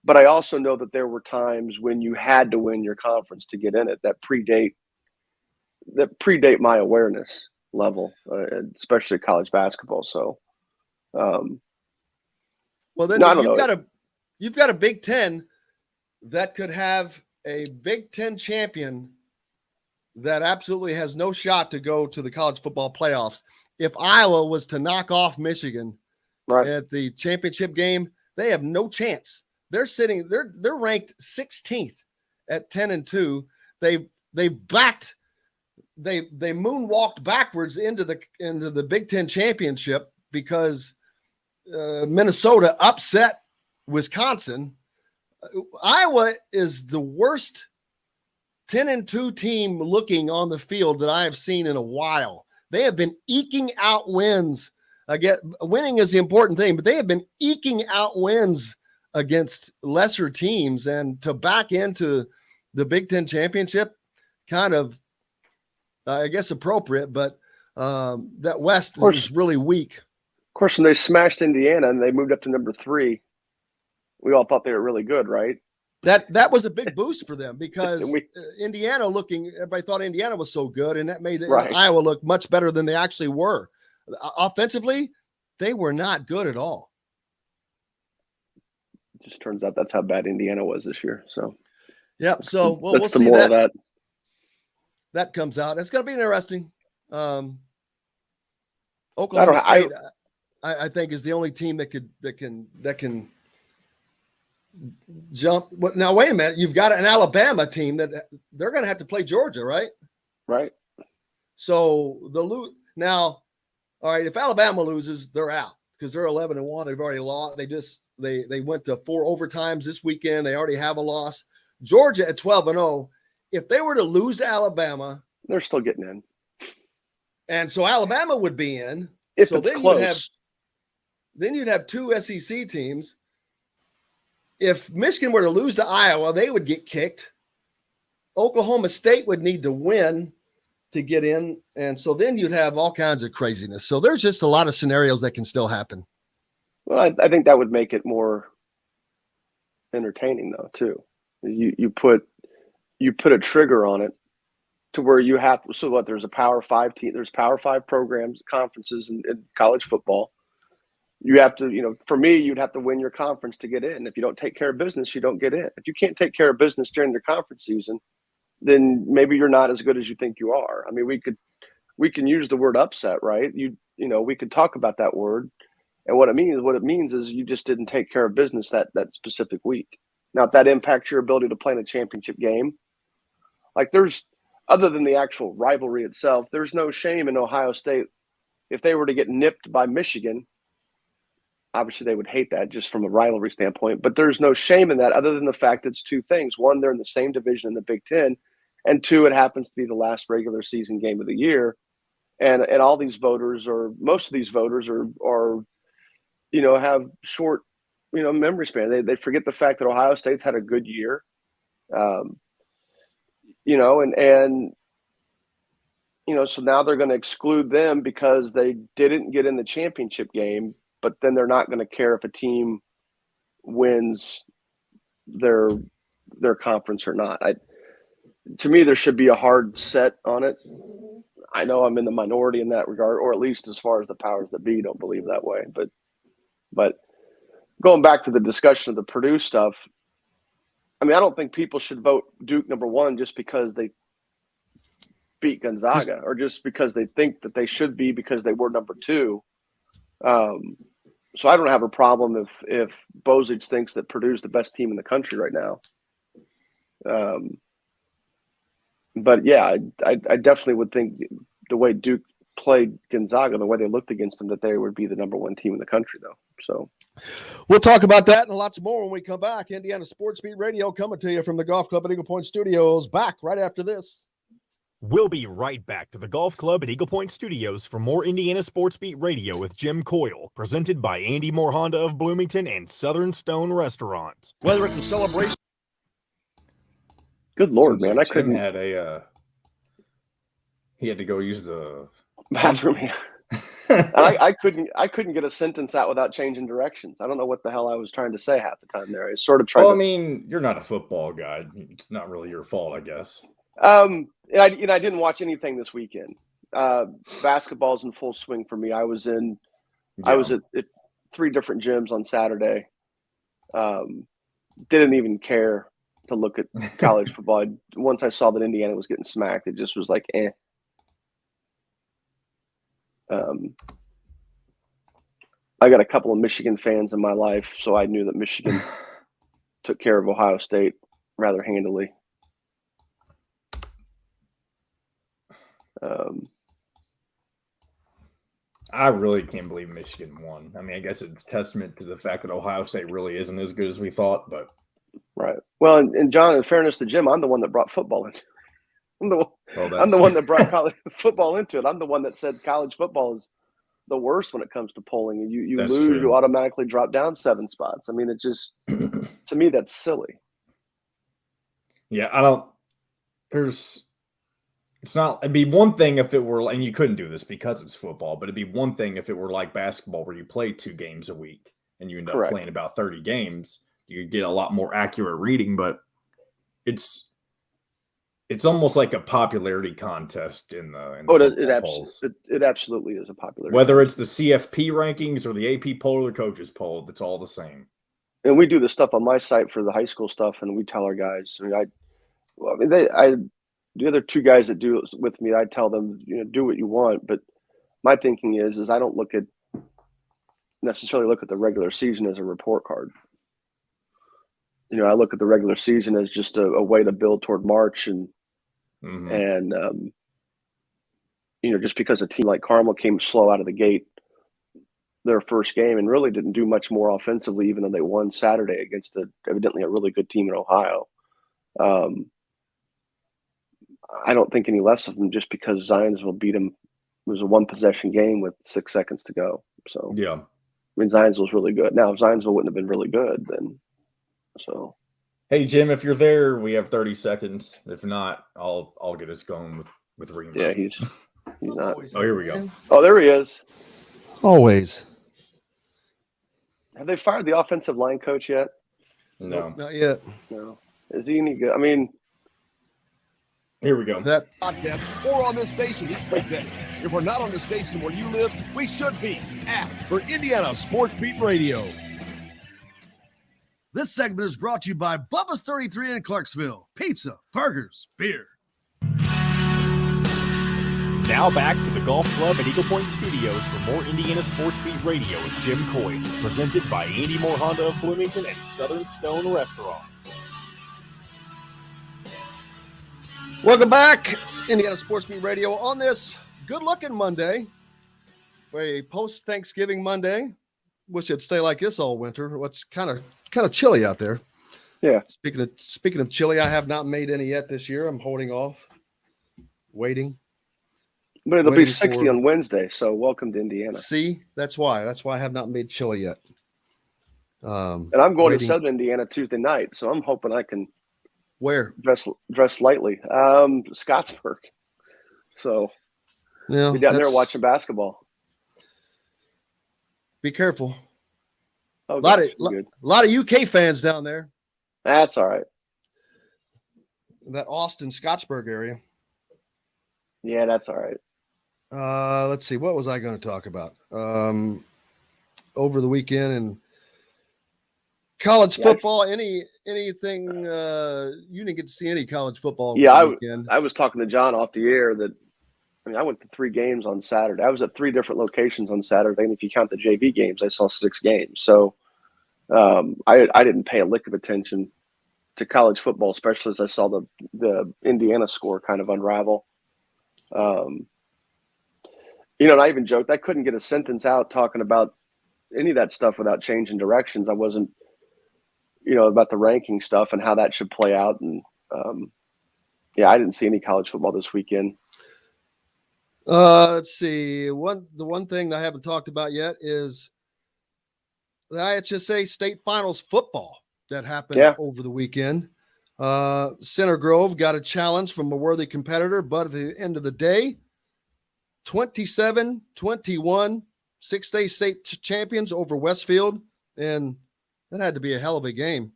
But I also know that there were times when you had to win your conference to get in it that predate my awareness level, especially college basketball. So, well, then you've got a Big Ten that could have a Big Ten champion that absolutely has no shot to go to the college football playoffs. If Iowa was to knock off Michigan at the championship game, they have no chance. They're ranked 16th at 10-2. They moonwalked backwards into the Big Ten championship because Minnesota upset Wisconsin. Iowa is the worst 10-2 team looking on the field that I have seen in a while. They have been eking out wins. Winning is the important thing, but they have been eking out wins against lesser teams, and to back into the Big Ten championship, kind of, I guess, appropriate, but that West is really weak. Of course, when they smashed Indiana and they moved up to number 3, we all thought they were really good, right? That was a big boost for them because everybody thought Indiana was so good, and that made Iowa look much better than they actually were. Offensively, they were not good at all. It just turns out that's how bad Indiana was this year. So, yeah. So we'll see the moral of that. That comes out. It's going to be interesting. Oklahoma State, I think, is the only team that can jump. Now, wait a minute. You've got an Alabama team that they're going to have to play Georgia, right? Right. So now, all right. If Alabama loses, they're out because they're 11-1. They've already lost. They went to 4 overtimes this weekend. They already have a loss. Georgia at 12-0. If they were to lose to Alabama, they're still getting in. And so Alabama would be in. If so it's then close. You'd have 2 SEC teams. If Michigan were to lose to Iowa, they would get kicked. Oklahoma State would need to win to get in. And so then you'd have all kinds of craziness. So there's just a lot of scenarios that can still happen. Well, I think that would make it more entertaining, though, too. You put a trigger on it to where you have – so what, there's a Power 5 team – there's Power 5 programs, conferences in college football. You have to, for me, you'd have to win your conference to get in. If you don't take care of business, you don't get in. If you can't take care of business during your conference season, then maybe you're not as good as you think you are. I mean, we can use the word upset, right? We could talk about that word. And what it means is you just didn't take care of business that specific week. Now, if that impacts your ability to play in a championship game, like other than the actual rivalry itself, there's no shame in Ohio State. If they were to get nipped by Michigan, obviously they would hate that just from a rivalry standpoint, but there's no shame in that other than the fact that it's 2 things. 1, they're in the same division in the Big Ten, and 2, it happens to be the last regular season game of the year. And all these voters, or most of these voters are have short, memory span. They forget the fact that Ohio State's had a good year. So now they're going to exclude them because they didn't get in the championship game, but then they're not going to care if a team wins their conference or not. To me, there should be a hard set on it. I know I'm in the minority in that regard, or at least as far as the powers that be don't believe that way. But going back to the discussion of the Purdue stuff, I mean, I don't think people should vote Duke number 1 just because they beat Gonzaga or just because they think that they should be because they were number 2. So I don't have a problem if Bozich thinks that Purdue's the best team in the country right now. But yeah, I definitely would think the way Duke played Gonzaga, the way they looked against them, that they would be the number 1 team in the country, though. So we'll talk about that and lots more when we come back. Indiana Sports Beat Radio coming to you from the Golf Club at Eagle Point Studios. Back right after this. We'll be right back to the Golf Club at Eagle Point Studios for more Indiana Sports Beat Radio with Jim Coyle, presented by Andy Moore Honda of Bloomington and Southern Stone Restaurant. Whether it's a celebration. Good Lord, man. I couldn't. He had to go use the bathroom. I couldn't get a sentence out without changing directions. I don't know what the hell I was trying to say half the time there. I sort of tried. Well, I mean, you're not a football guy. It's not really your fault, I guess. I didn't watch anything this weekend. Basketball's in full swing for me. I was at 3 different gyms on Saturday. Didn't even care to look at college football. Once I saw that Indiana was getting smacked, it just was like, eh. I got a couple of Michigan fans in my life, so I knew that Michigan took care of Ohio State rather handily. I really can't believe Michigan won. I mean, I guess it's testament to the fact that Ohio State really isn't as good as we thought, but right. Well, and John, in fairness to Jim, I'm the one that brought football into it. I'm the one that brought college football into it. I'm the one that said college football is the worst when it comes to polling. And you lose, true. You automatically drop down 7 spots. I mean, it just to me that's silly. Yeah, it'd be one thing if it were, and you couldn't do this because it's football, but it'd be one thing if it were like basketball where you play 2 games a week and you end up playing about 30 games. You could get a lot more accurate reading, but it's It's almost like a popularity contest in the polls. It absolutely is a popularity. Whether it's the CFP rankings or the AP poll or the coaches poll, it's all the same. And we do the stuff on my site for the high school stuff, and we tell our guys. The other two guys that do it with me, I tell them, do what you want. But my thinking is I don't necessarily look at the regular season as a report card. I look at the regular season as just a way to build toward March and just because a team like Carmel came slow out of the gate their first game and really didn't do much more offensively, even though they won Saturday against evidently a really good team in Ohio. I don't think any less of them just because Zionsville beat them. It was a one-possession game with 6 seconds to go. So, yeah. Zionsville's really good. Now, if Zionsville wouldn't have been really good, then so. Hey, Jim, if you're there, we have 30 seconds. If not, I'll get us going with Reamer. Yeah, he's not. Oh, here we go. Oh, there he is. Always. Have they fired the offensive line coach yet? No. Not yet. No. Is he any good? I mean, here we go. That podcast or on this station each weekday. If we're not on the station where you live, we should be. Ask for Indiana Sports Beat Radio. This segment is brought to you by Bubba's 33 in Clarksville. Pizza, burgers, beer. Now back to the Golf Club at Eagle Point Studios for more Indiana Sports Beat Radio with Jim Coyle, presented by Andy Moore Honda of Bloomington and Southern Stone Restaurant. Welcome back, Indiana Sports Beat Radio, on this good-looking Monday, for a post-Thanksgiving Monday. Wish it'd stay like this all winter. What's kind of chilly out there. Yeah. Speaking of chili, I have not made any yet this year. I'm holding off, waiting. But it'll be 60 on Wednesday, so welcome to Indiana. See, that's why I have not made chili yet. And I'm going to Southern Indiana Tuesday night, so I'm hoping I can dress lightly. Scottsburg. So yeah, be down there watching basketball. Be careful. Oh, a lot of UK fans down there. That's all right. That Austin Scottsburg area. Yeah, that's all right. Let's see. What was I going to talk about? Over the weekend and college football. Anything? You didn't get to see any college football. Yeah, weekend. I was talking to John off the air that. I went to 3 games on Saturday. I was at 3 different locations on Saturday, and if you count the JV games, I saw 6 games. So I didn't pay a lick of attention to college football, especially as I saw the Indiana score kind of unravel. And I even joked I couldn't get a sentence out talking about any of that stuff without changing directions. I wasn't, about the ranking stuff and how that should play out. And I didn't see any college football this weekend. Let's see. The one thing that I haven't talked about yet is the IHSA state finals football that happened over the weekend. Center Grove got a challenge from a worthy competitor, but at the end of the day, 27-21, 6A state champions over Westfield, and that had to be a hell of a game.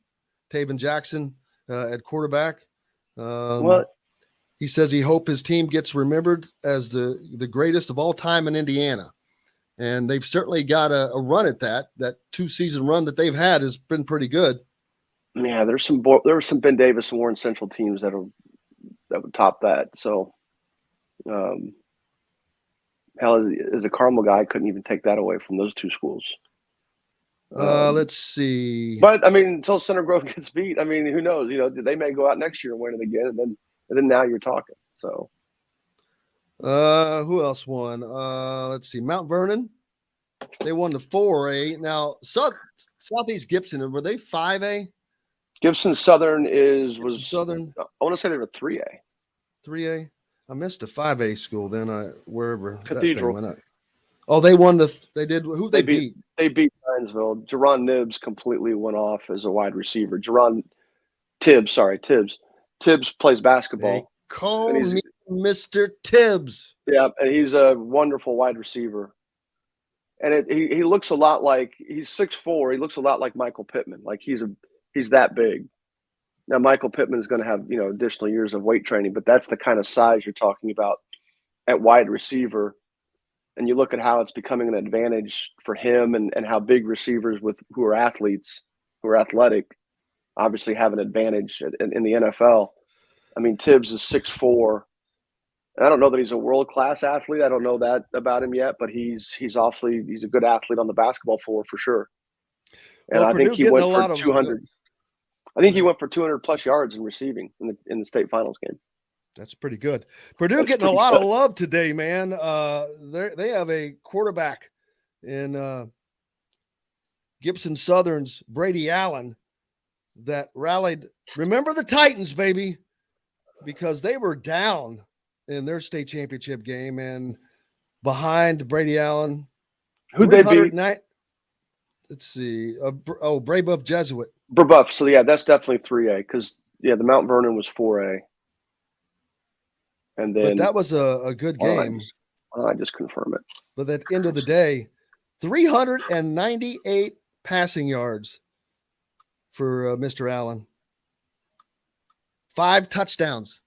Taven Jackson at quarterback. He says he hopes his team gets remembered as the greatest of all time in Indiana. And they've certainly got a run at that. That 2-season run that they've had has been pretty good. Yeah, there were some Ben Davis and Warren Central teams that would top that. So, as a Carmel guy, I couldn't even take that away from those 2 schools. Let's see. But, until Center Grove gets beat, who knows? They may go out next year and win it again, and then now you're talking. So, who else won? Let's see. Mount Vernon, they won the 4A. Now, Southeast Gibson, were they 5A? Gibson Southern was Southern. I want to say they were 3A. 3A. I missed a 5A school. Then wherever Cathedral. That thing went up. Oh, they won They did. Who they beat? They beat Zionsville. Jerron Nibbs completely went off as a wide receiver. Tibbs plays basketball. They call me Mr. Tibbs. Yeah, and he's a wonderful wide receiver. And he looks a lot like he's 6'4". He looks a lot like Michael Pittman. Like he's that big. Now, Michael Pittman is going to have, additional years of weight training, but that's the kind of size you're talking about at wide receiver. And you look at how it's becoming an advantage for him and how big receivers who are athletes, who are athletic, obviously have an advantage in the NFL. I mean, Tibbs is 6'4". I don't know that he's a world-class athlete. I don't know that about him yet, but he's a good athlete on the basketball floor for sure. And I think he went for 200. I think he went for 200 plus yards in receiving in the state finals game. That's pretty good. Purdue getting a lot of love today, man. They have a quarterback in Gibson Southern's Brady Allen that rallied. Remember the Titans, baby, because they were down in their state championship game and behind Brady Allen. Who'd they beat? Let's see. Brebeuf Jesuit. Brebeuf. So, yeah, that's definitely 3A because, the Mount Vernon was 4A. And then but that was a good game. I just confirm it. But at the end of the day, 398 passing yards for Mr. Allen. 5 touchdowns.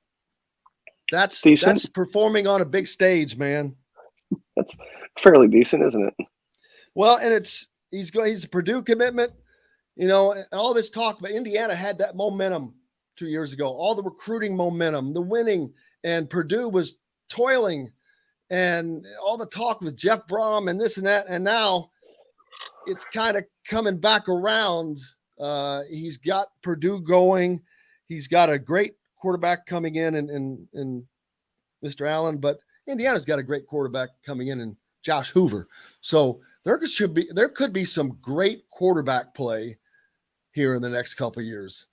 That's decent. That's performing on a big stage, man. That's fairly decent, isn't it? Well, and he's a Purdue commitment. All this talk about Indiana had that momentum 2 years ago, all the recruiting momentum, the winning, and Purdue was toiling, and all the talk with Jeff Brom and this and that, and now it's kind of coming back around. He's got Purdue going. He's got a great quarterback coming in Mr. Allen, but Indiana's got a great quarterback coming in Josh Hoover. So there could be some great quarterback play here in the next couple of years.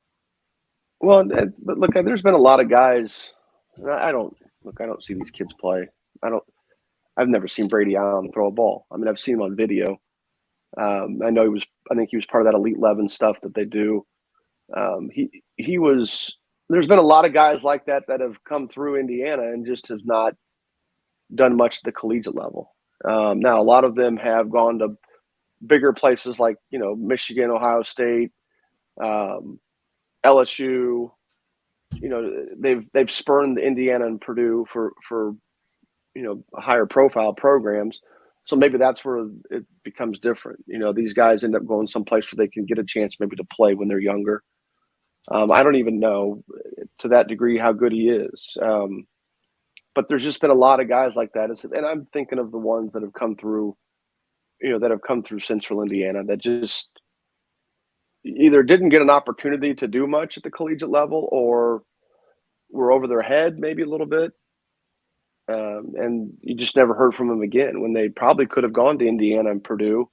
Well, but look, there's been a lot of guys. I don't see these kids play. I've never seen Brady Allen throw a ball. I mean, I've seen him on video. I think he was part of that Elite 11 stuff that they do. There's been a lot of guys like that have come through Indiana and just have not done much at the collegiate level. Now, a lot of them have gone to bigger places like, Michigan, Ohio State, LSU. They've spurned Indiana and Purdue for higher profile programs. So maybe that's where it becomes different. These guys end up going someplace where they can get a chance maybe to play when they're younger. I don't even know to that degree how good he is. But there's just been a lot of guys like that. And I'm thinking of the ones that have come through, Central Indiana that just either didn't get an opportunity to do much at the collegiate level or were over their head maybe a little bit. And you just never heard from them again when they probably could have gone to Indiana and Purdue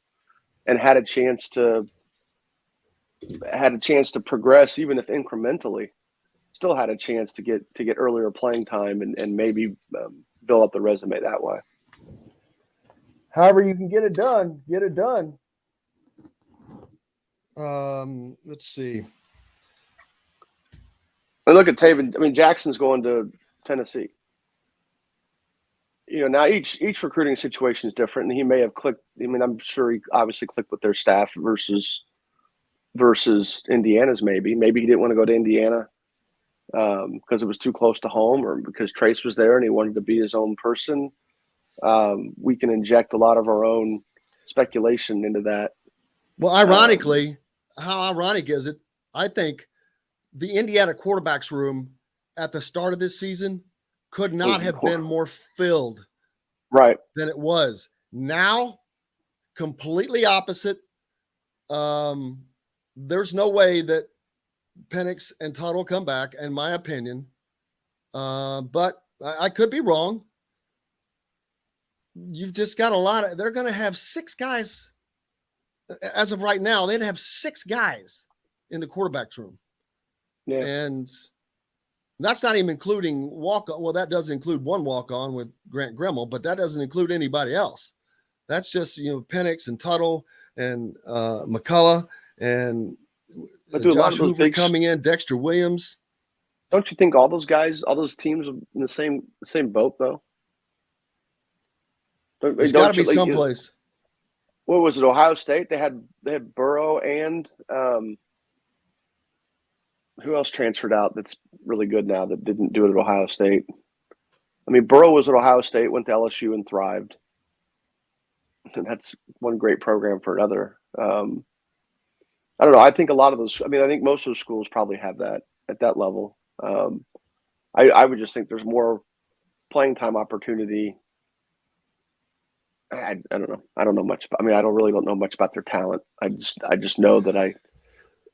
and had a chance to progress, even if incrementally, still had a chance to get earlier playing time and maybe build up the resume that way. However you can get it done, get it done. Let's see. And look at Taven. I mean, Jackson's going to Tennessee. Now each recruiting situation is different, and he may have clicked. I mean, I'm sure he obviously clicked with their staff versus Indiana's. Maybe he didn't want to go to Indiana because it was too close to home, or because Trace was there and he wanted to be his own person. We can inject a lot of our own speculation into that. Well, ironically, how ironic is it? I think the Indiana quarterbacks room at the start of this season could not have been more filled than it was. Now, completely opposite. There's no way that Penix and Tuttle come back, in my opinion. But I could be wrong. You've just got they're going to have 6 guys. As of right now, they'd have 6 guys in the quarterback's room. Yeah. And that's not even including walk-on. Well, that does include one walk-on with Grant Gremmel, but that doesn't include anybody else. That's just, Penix and Tuttle and McCullough and Josh Hoover coming in, Dexter Williams. Don't you think all those guys, all those teams are in the same boat, though? There's got to be someplace. What was it? Ohio State? They had Burrow and Who else transferred out that's really good now that didn't do it at Ohio State? I mean, Burrow was at Ohio State, went to LSU and thrived. And that's one great program for another. I don't know. I think a lot of those, I think most of those schools probably have that at that level. I would just think there's more playing time opportunity. I don't know. I don't know much. I don't know much about their talent. I just know that I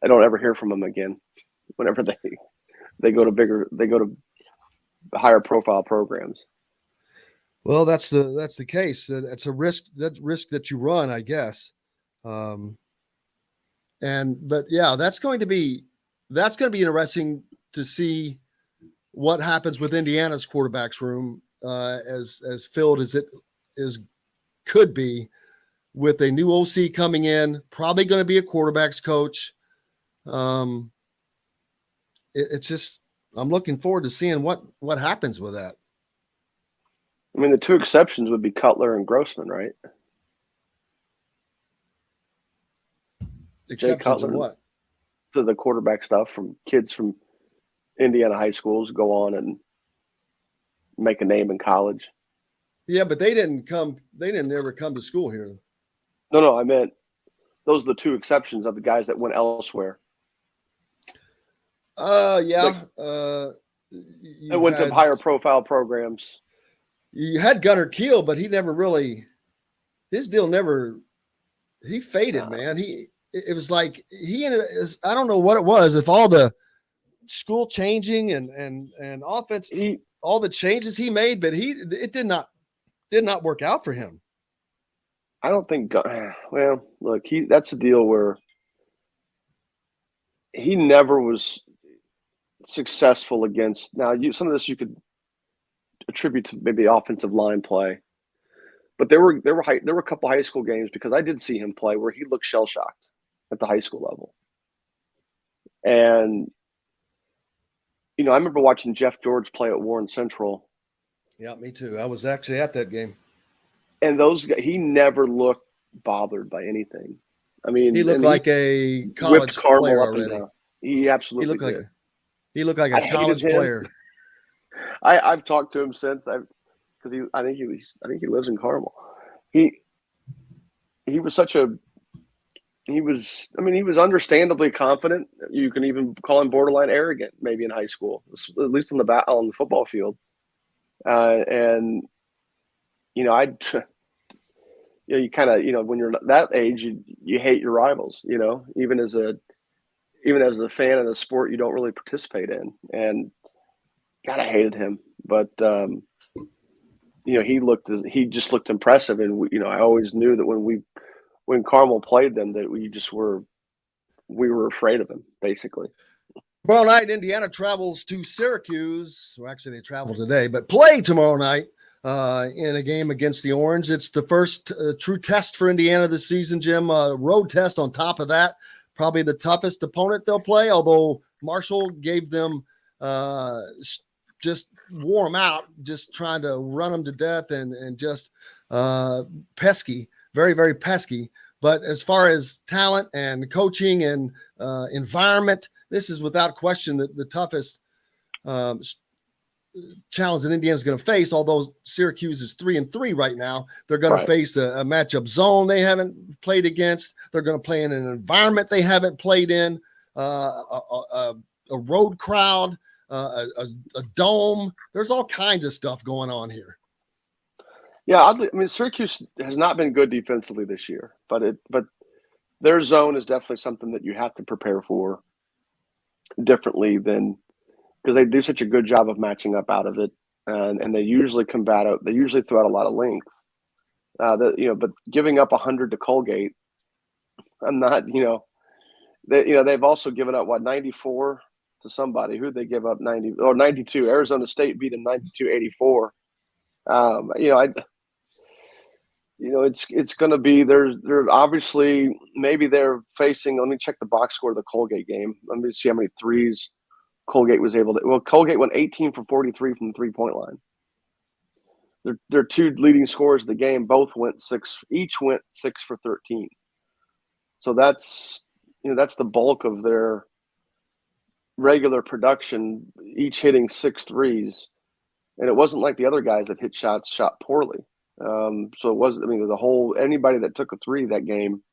don't ever hear from them again. Whenever they go to higher profile programs. Well, that's the case. That's a risk that you run, I guess. But yeah, that's going to be interesting to see what happens with Indiana's quarterbacks room as filled as it could be with a new OC coming in, probably going to be a quarterbacks coach. It's just, I'm looking forward to seeing what happens with that. I mean, the two exceptions would be Cutler and Grossman, right? Exceptions of what? To the quarterback stuff from kids from Indiana high schools go on and make a name in college. Yeah, but they didn't ever come to school here. No, I meant those are the two exceptions of the guys that went elsewhere. Yeah. They went to higher profile programs. You had Gunnar Kiel, but he never really, his deal never, he faded, man. It was like I don't know what it was. If all the school changing and offense, all the changes he made, but it did not work out for him. I don't think, well, look, that's the deal where he never was successful against. Now, some of this you could attribute to maybe offensive line play, but there were a couple high school games because I did see him play where he looked shell shocked at the high school level, and I remember watching Jeff George play at Warren Central. Yeah, me too. I was actually at that game, and those guys, he never looked bothered by anything. I mean, he looked like a college player already. He absolutely did. He looked like a college player. I've talked to him since because I think he lives in Carmel. He was understandably confident. You can even call him borderline arrogant, maybe in high school, at least on the football field. And you kind of when you're that age, you hate your rivals. Even as a fan of the sport you don't really participate in. And God, I hated him. But he just looked impressive. And I always knew that when Carmel played them, that we were afraid of him, basically. Tomorrow night, Indiana travels to Syracuse. Well, actually, they travel today, but play tomorrow night in a game against the Orange. It's the first true test for Indiana this season, Jim. Road test on top of that. Probably the toughest opponent they'll play, although Marshall gave them just wore them out, just trying to run them to death and just pesky, very, very pesky. But as far as talent and coaching and environment, this is without question the toughest challenge that Indiana's going to face. Although Syracuse is 3-3 right now, they're going to face a matchup zone they haven't played against. They're going to play in an environment they haven't played in, a road crowd, a dome. There's all kinds of stuff going on here. Yeah, Syracuse has not been good defensively this year, but their zone is definitely something that you have to prepare for differently than, because they do such a good job of matching up out of it, and they usually combat it. They usually throw out a lot of length. But giving up 100 to Colgate, I'm not. They've also given up 94 to somebody. Who'd they give up 92? Arizona State beat them 92-84. It's going to be they're obviously maybe they're facing. Let me check the box score of the Colgate game. Let me see how many threes Colgate was able to. Well, Colgate went 18 for 43 from the 3-point line. Their two leading scorers of the game both went 6. Each went 6 for 13. So that's the bulk of their regular production, each hitting 6 threes. And it wasn't like the other guys that hit shots shot poorly. So it wasn't, I mean, anybody that took a three that game,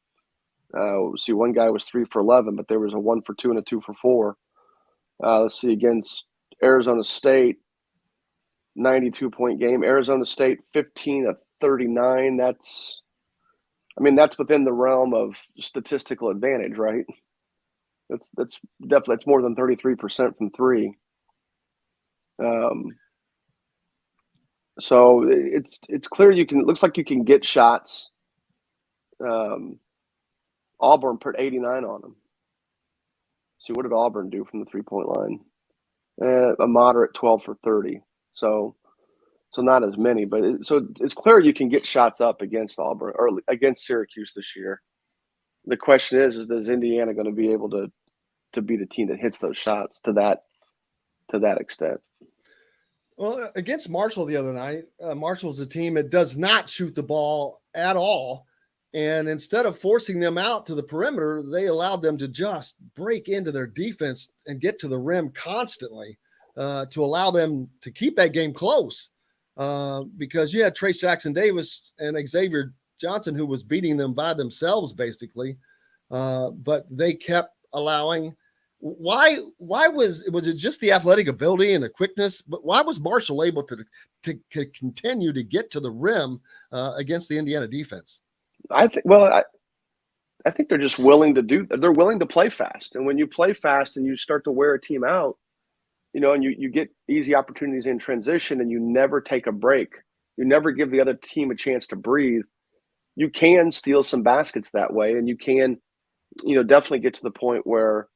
see, one guy was 3 for 11, but there was a 1 for 2 and a 2 for 4. Let's see, against Arizona State, 92-point game. Arizona State, 15 of 39. That's within the realm of statistical advantage, right? That's definitely, it's more than 33% from three. So it's clear it looks like you can get shots. Auburn put 89 on them. See, what did Auburn do from the 3-point line? A moderate 12 for 30. So not as many, but it's clear you can get shots up against Auburn or against Syracuse this year. The question is does Indiana going to be able to be the team that hits those shots to that extent? Well, against Marshall the other night, Marshall's a team that does not shoot the ball at all. And instead of forcing them out to the perimeter, they allowed them to just break into their defense and get to the rim constantly to allow them to keep that game close. Because you had Trace Jackson Davis and Xavier Johnson, who was beating them by themselves, basically. But they kept allowing. Why was it just the athletic ability and the quickness? But why was Marshall able to continue to get to the rim against the Indiana defense? I think they're just willing they're willing to play fast. And when you play fast and you start to wear a team out, and you get easy opportunities in transition and you never take a break, you never give the other team a chance to breathe, you can steal some baskets that way. And you can, definitely get to the point where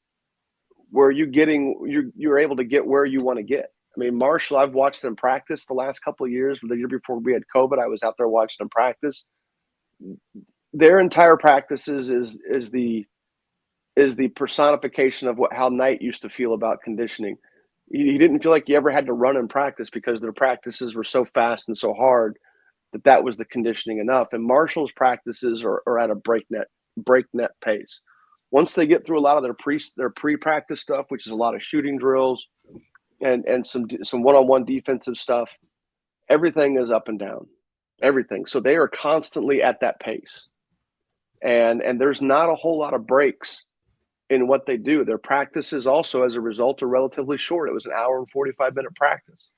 you're able to get where you want to get. I mean, Marshall, I've watched them practice the last couple of years. The year before we had COVID, I was out there watching them practice. Their entire practices is the personification of how Knight used to feel about conditioning. He didn't feel like he ever had to run in practice because their practices were so fast and so hard that was the conditioning enough. And Marshall's practices are at a breakneck pace. Once they get through a lot of their pre-practice stuff, which is a lot of shooting drills and some one-on-one defensive stuff, everything is up and down. Everything. So they are constantly at that pace. And there's not a whole lot of breaks in what they do. Their practices also, as a result, are relatively short. It was an hour and 45-minute practice.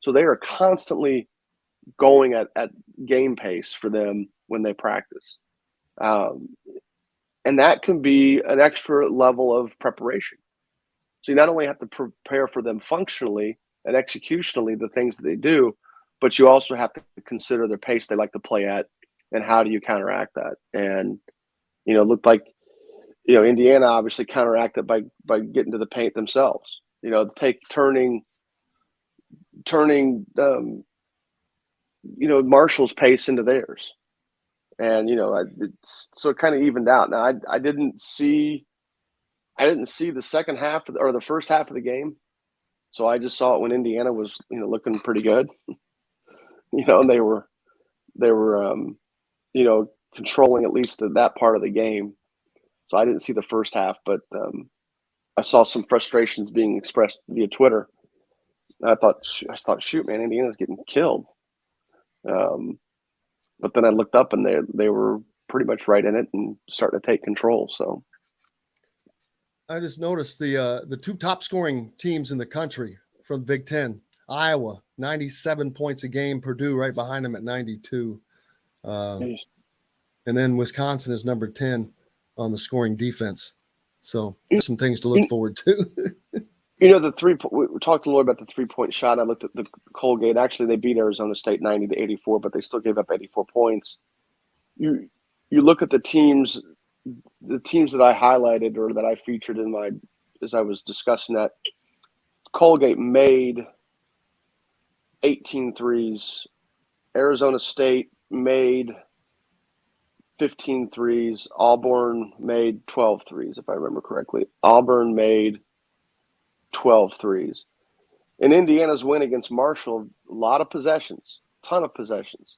So they are constantly going at game pace for them when they practice. And that can be an extra level of preparation. So you not only have to prepare for them functionally and executionally, the things that they do, but you also have to consider their pace they like to play at and how do you counteract that. And, it looked like, Indiana obviously counteracted by getting to the paint themselves, turning Marshall's pace into theirs. And, so it kind of evened out. Now, I didn't see the second half or the first half of the game. So I just saw it when Indiana was, looking pretty good, and they were controlling at least that part of the game. So I didn't see the first half, but I saw some frustrations being expressed via Twitter. And I thought, shoot, man, Indiana's getting killed. But then I looked up and they were pretty much right in it and starting to take control. So I just noticed the two top scoring teams in the country from the Big Ten. Iowa, 97 points a game. Purdue right behind them at 92. And then Wisconsin is number 10 on the scoring defense. So there's some things to look forward to. We talked a little about the 3-point shot. I looked at the Colgate. Actually, they beat Arizona State 90-84, but they still gave up 84 points. You look at the teams that I highlighted or that I featured as I was discussing that. Colgate made 18 threes. Arizona State made 15 threes. Auburn made 12 threes, if I remember correctly. Auburn made 12 threes. In Indiana's win against Marshall, a lot of possessions, ton of possessions,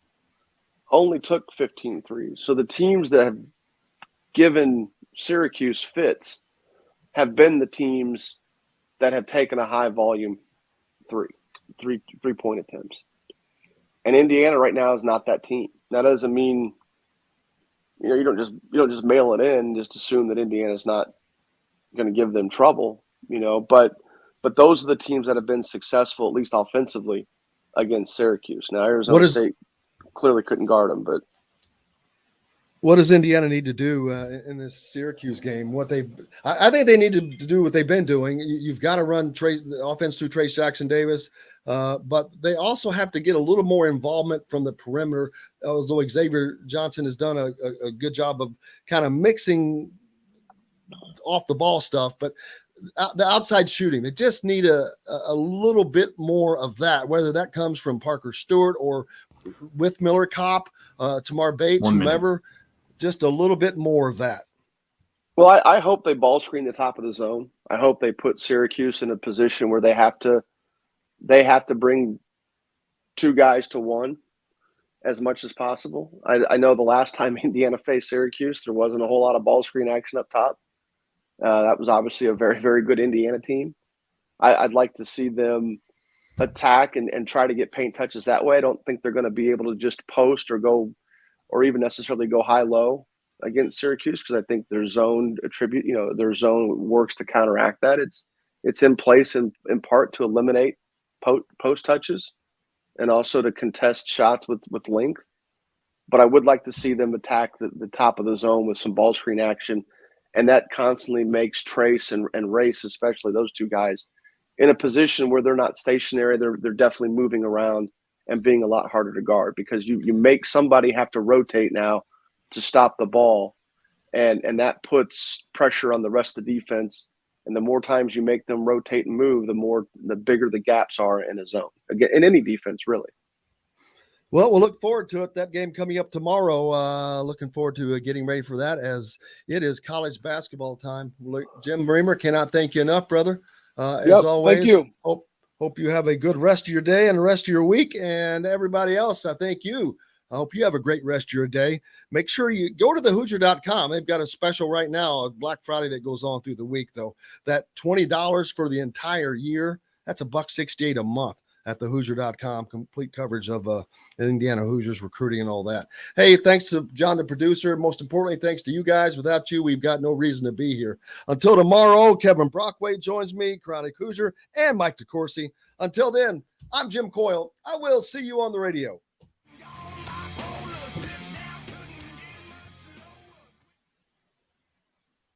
only took 15 threes. So the teams that have given Syracuse fits have been the teams that have taken a high volume three-point attempts. And Indiana right now is not that team. That doesn't mean, you don't just mail it in and just assume that Indiana's not going to give them trouble, but those are the teams that have been successful, at least offensively, against Syracuse. Now, Arizona State clearly couldn't guard them, but what does Indiana need to do in this Syracuse game? I think they need to do what they've been doing. You've got to run the offense through Trace Jackson-Davis, but they also have to get a little more involvement from the perimeter, although Xavier Johnson has done a good job of kind of mixing off the ball stuff, but the outside shooting, they just need a little bit more of that, whether that comes from Parker Stewart or with Miller Kopp, Tamar Bates, whomever. Just a little bit more of that. Well, I hope they ball screen the top of the zone. I hope they put Syracuse in a position where they have to bring two guys to one as much as possible. I know the last time Indiana faced Syracuse, there wasn't a whole lot of ball screen action up top. That was obviously a very, very good Indiana team. I'd like to see them attack and try to get paint touches that way. I don't think they're going to be able to just post or even necessarily go high-low against Syracuse, because I think their zone their zone works to counteract that. It's in place in part to eliminate post touches and also to contest shots with length. But I would like to see them attack the top of the zone with some ball screen action, and that constantly makes Trace and Race, especially those two guys, in a position where they're not stationary. They're definitely moving around and being a lot harder to guard, because you make somebody have to rotate now to stop the ball, and that puts pressure on the rest of the defense. And the more times you make them rotate and move, the bigger the gaps are in a zone, again, in any defense, really. Well, we'll look forward to it. That game coming up tomorrow. Looking forward to getting ready for that, as it is college basketball time. Jim Reamer, cannot thank you enough, brother. As always, thank you. Hope you have a good rest of your day and the rest of your week. And everybody else, I thank you. I hope you have a great rest of your day. Make sure you go to thehoosier.com. They've got a special right now, Black Friday, that goes on through the week, though. That $20 for the entire year, that's $168 a month at thehoosier.com. Complete coverage of Indiana Hoosiers recruiting and all that. Hey, thanks to John, the producer. Most importantly, thanks to you guys. Without you, we've got no reason to be here. Until tomorrow, Kevin Brockway joins me, Chronic Hoosier, and Mike DeCourcy. Until then, I'm Jim Coyle. I will see you on the radio.